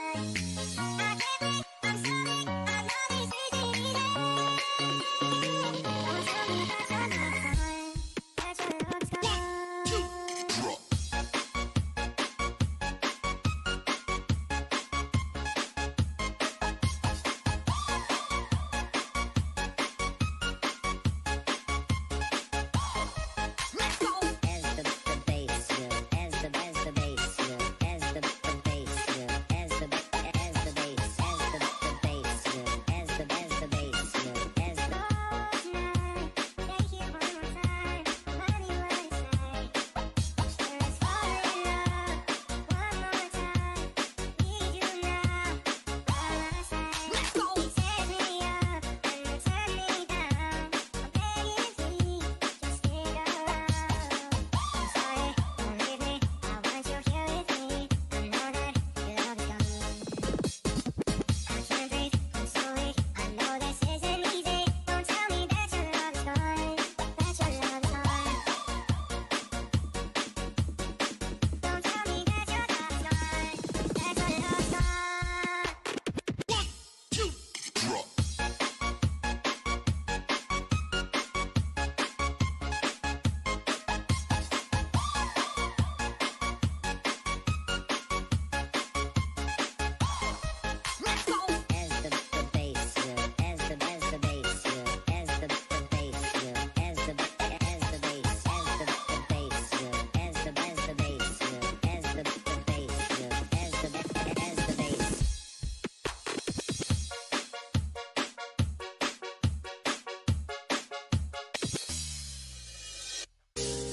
I can't wait, I'm sorry. I know this isn't easy. Don't tell me that you're not fine. That your love is gone.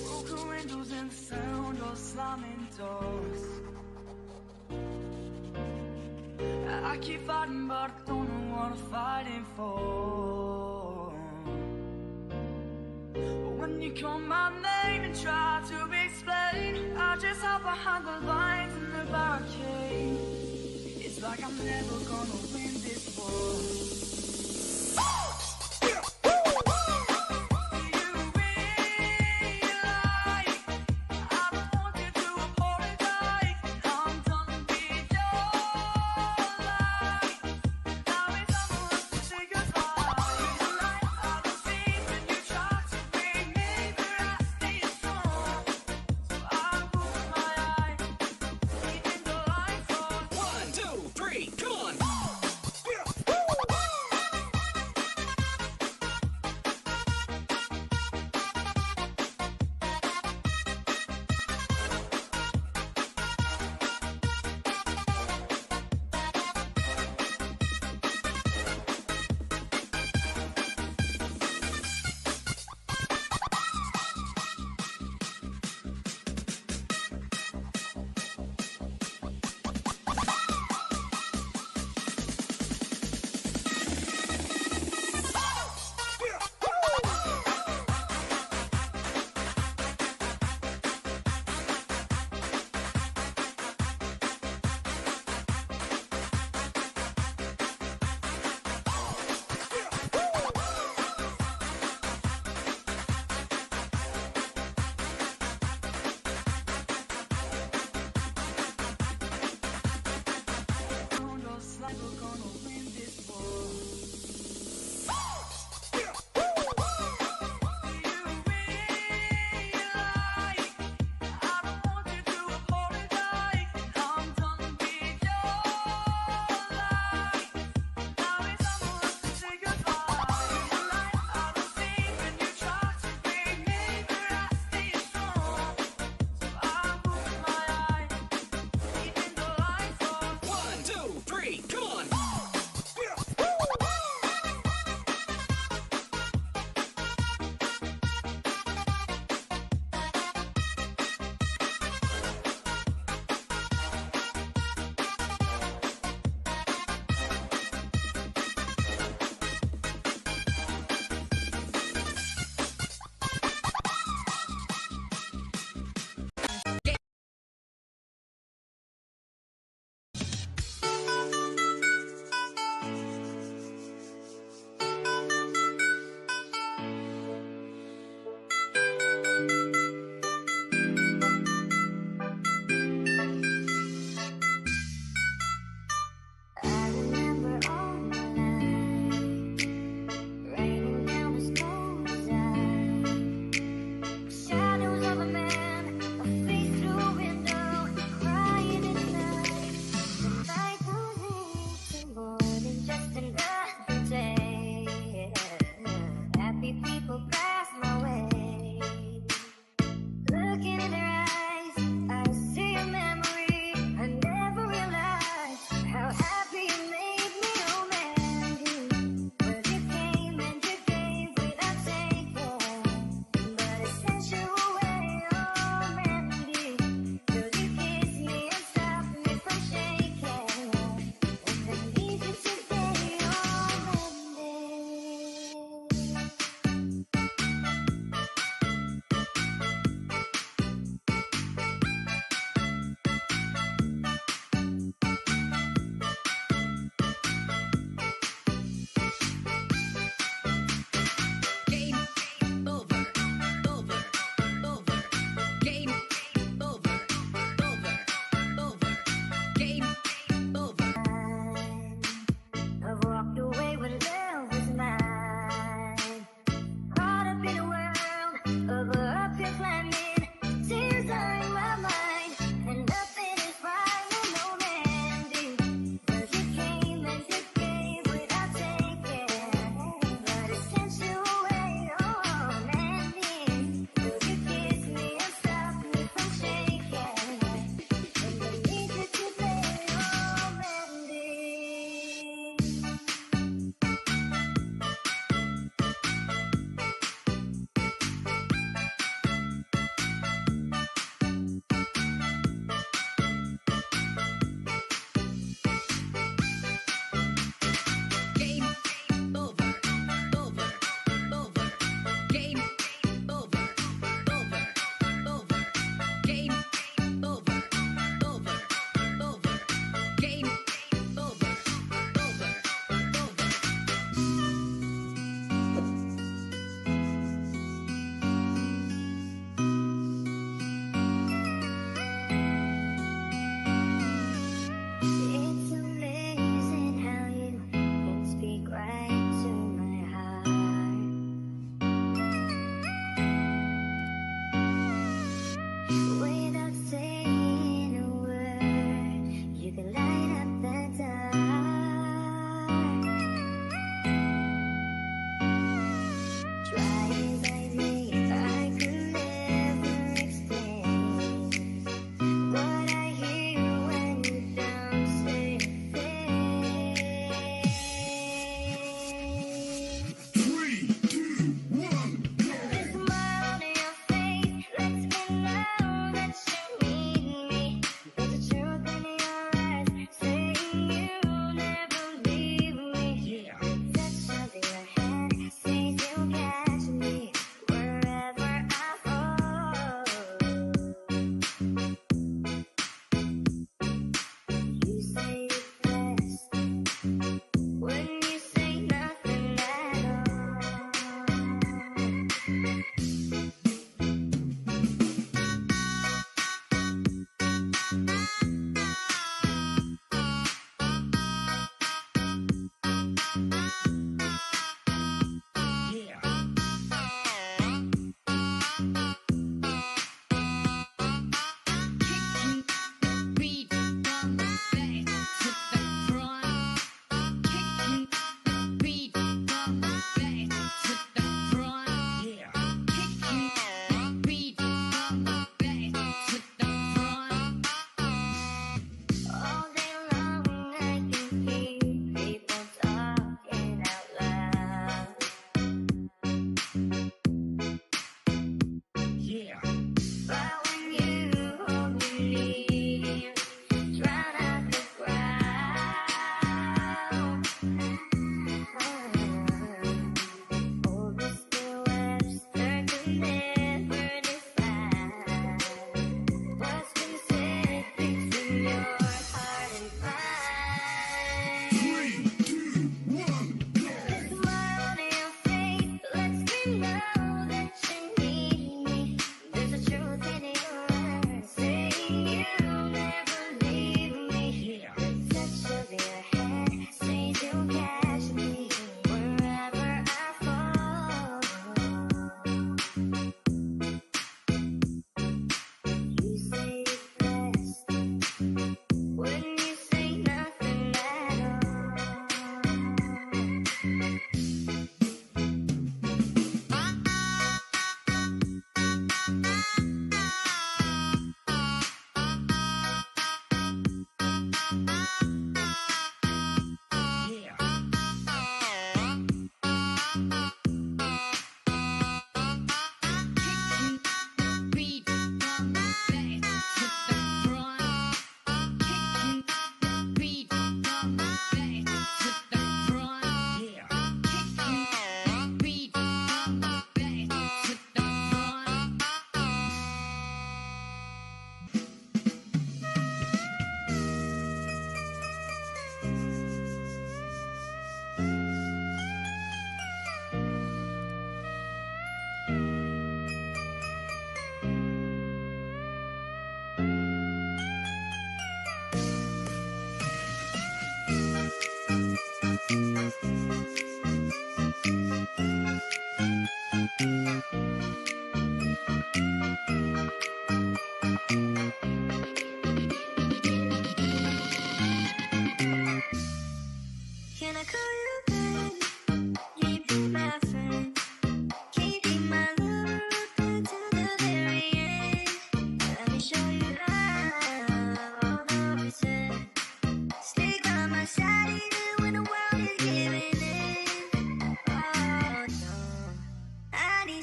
Broken windows and the sound of slamming doors. I keep fighting, but I don't know what I'm fighting for. But when you call my name and try to explain, I just hide behind the lines in the barricade. It's like I'm never gonna win this war.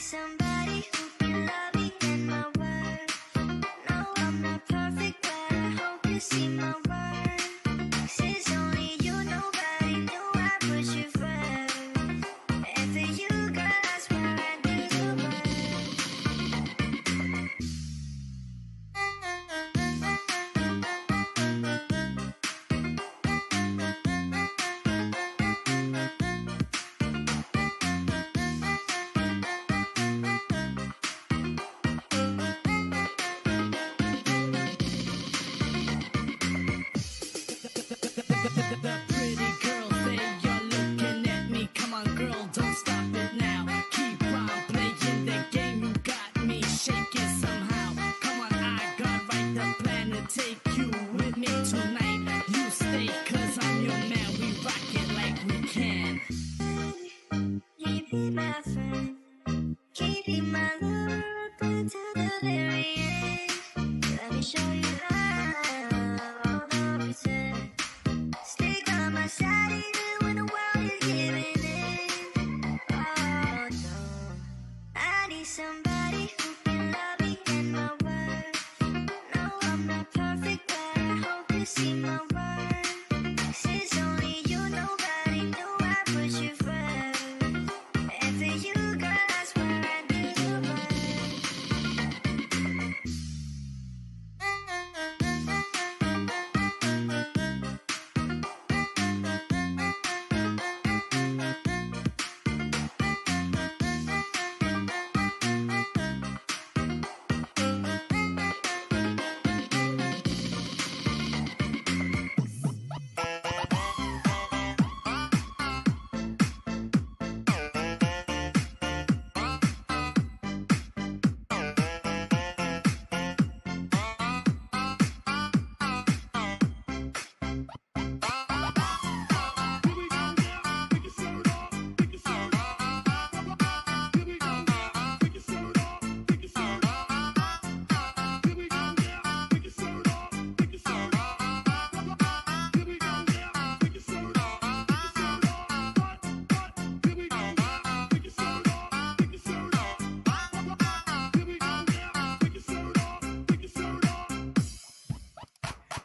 somebody who can love me and my worth. No, I'm not perfect, but I hope you see my worth. Since only you, nobody knew I put you first. And for you, girl, I swear I do the worst. The pretty girl say you're looking at me. Come on, girl, don't stop it now. Keep on playing the game. You got me shaking somehow. Come on, I got right the plan to take you with me tonight. You stay, cause I'm your man. We rock it like we can. You be my friend, keep be my lover up until the very end. Let me show you love, all the pretend. Stick by my side even when the world is giving in. Oh no, I need somebody who can love me and my worth. No, I'm not perfect, but I hope you see my worth. Since only you, nobody knew I put you first. And for you, girl, I swear I do the worst.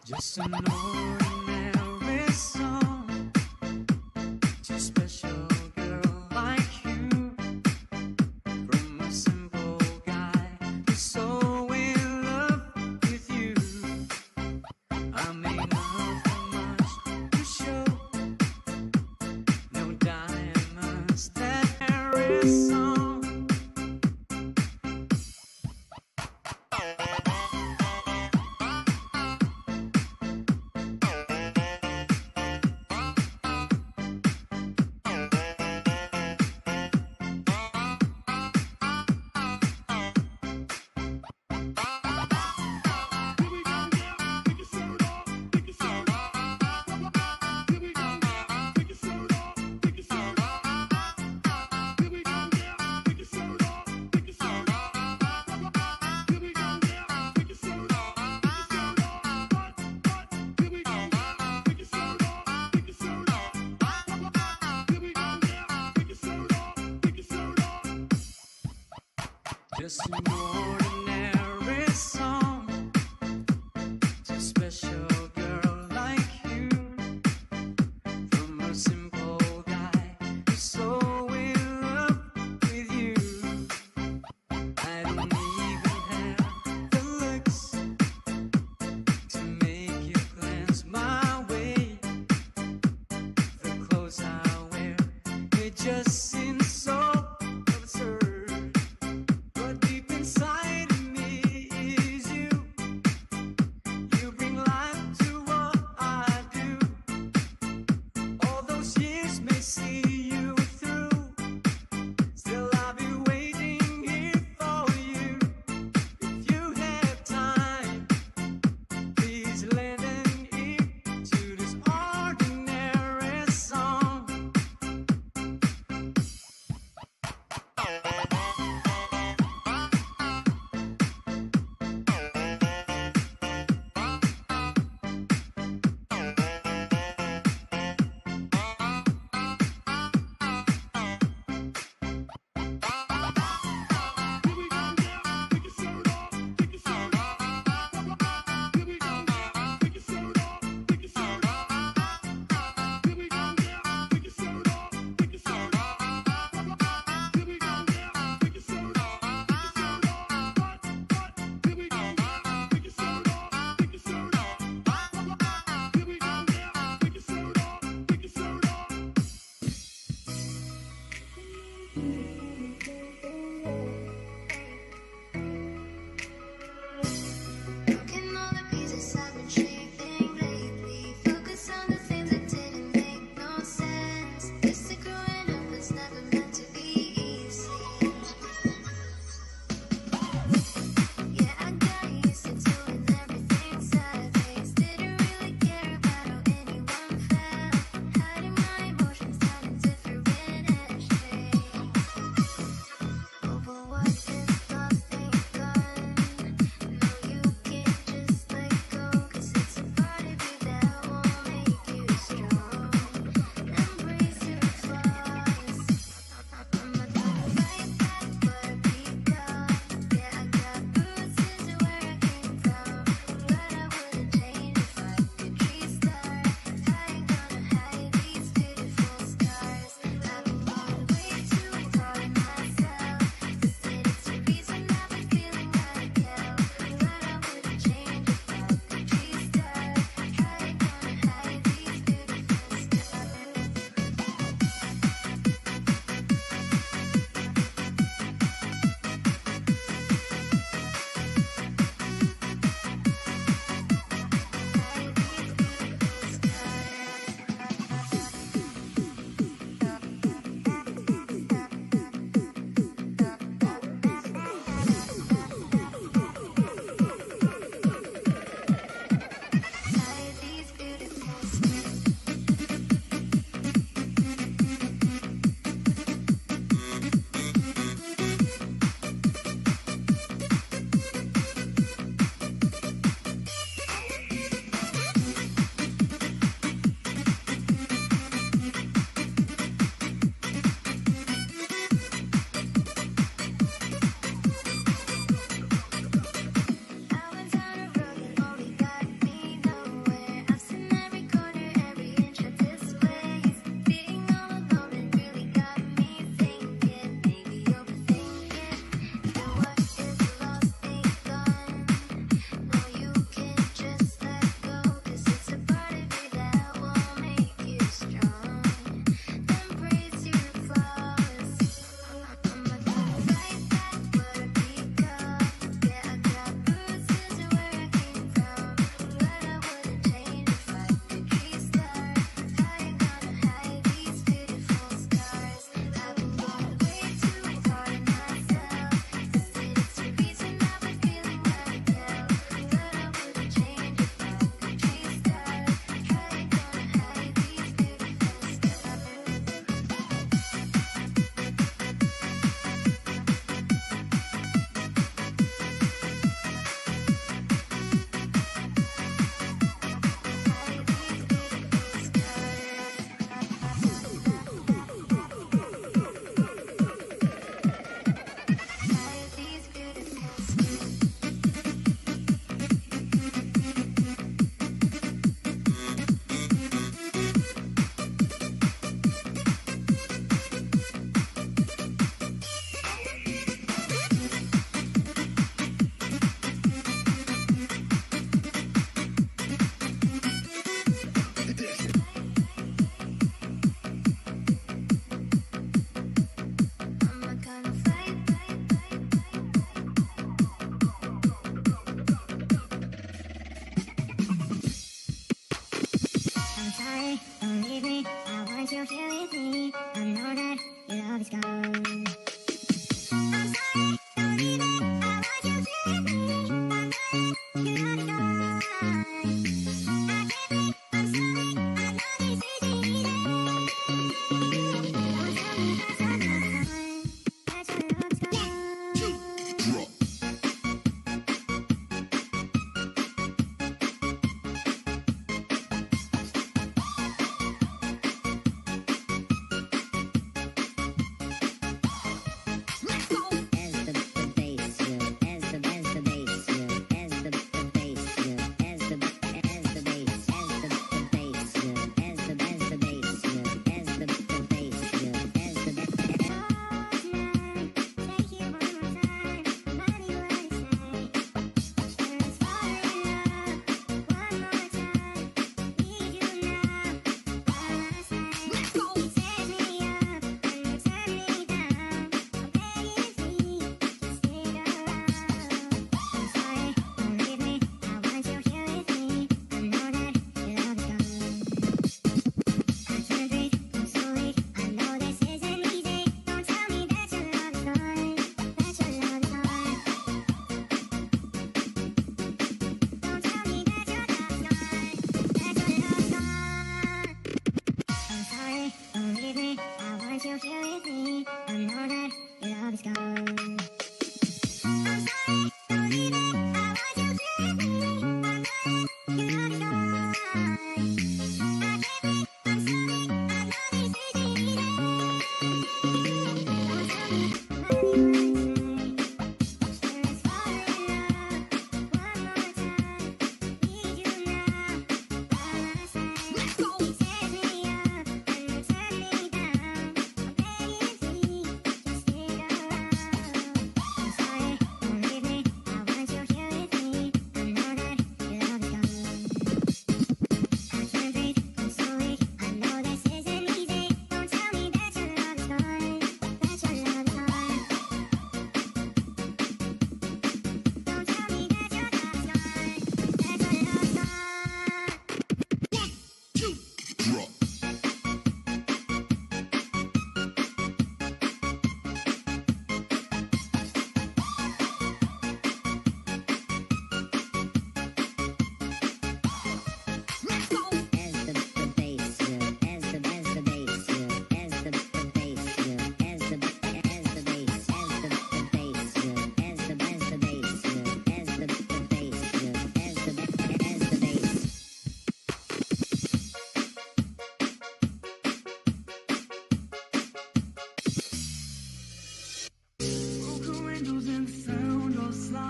Just an ordinary song to a special girl like you. From a simple guy who's so in love with you. I may not have much to show, no diamonds that Paris song. Just an ordinary song to a special girl like you. From a simple guy who's so in love with you. I don't even have the looks to make you glance my way. The clothes I wear, they just seem so absurd. But deep inside of me is you.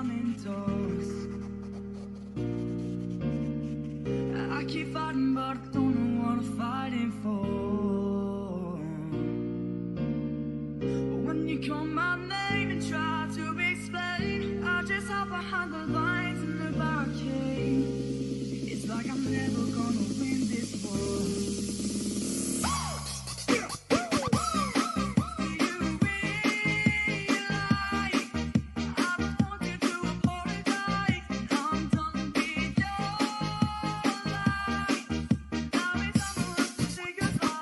slamming doors. I keep fighting, but I don't know what I'm fighting for. When you call my name and try to explain, I just hide behind the lines in the barricade. It's like I'm never gonna win this war. Take us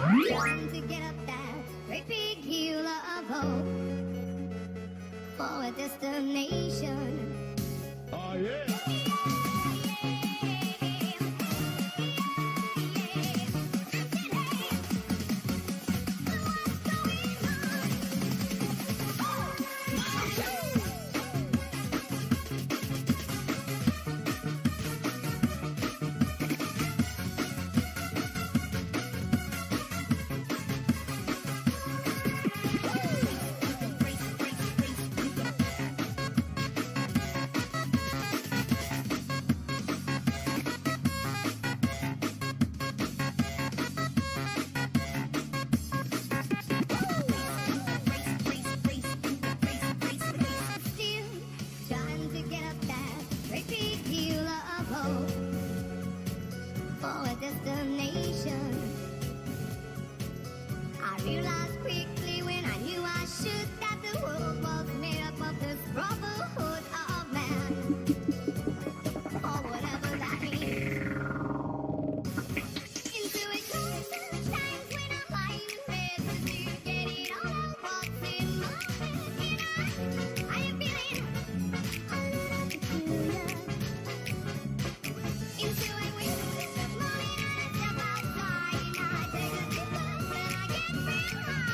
Trying to get up that great big hill of hope for a destination. Oh yeah. Still trying to get up that great big hill of hope for a destination. I realized quickly when I knew I should that the world was made up of this brotherhood of man, or whatever that means. Into a closer times when I'm lying in bed to get it all out what's in my head. And I am feeling a little peculiar. Into a winter morning and I step outside and I take a deep breath and I get real high.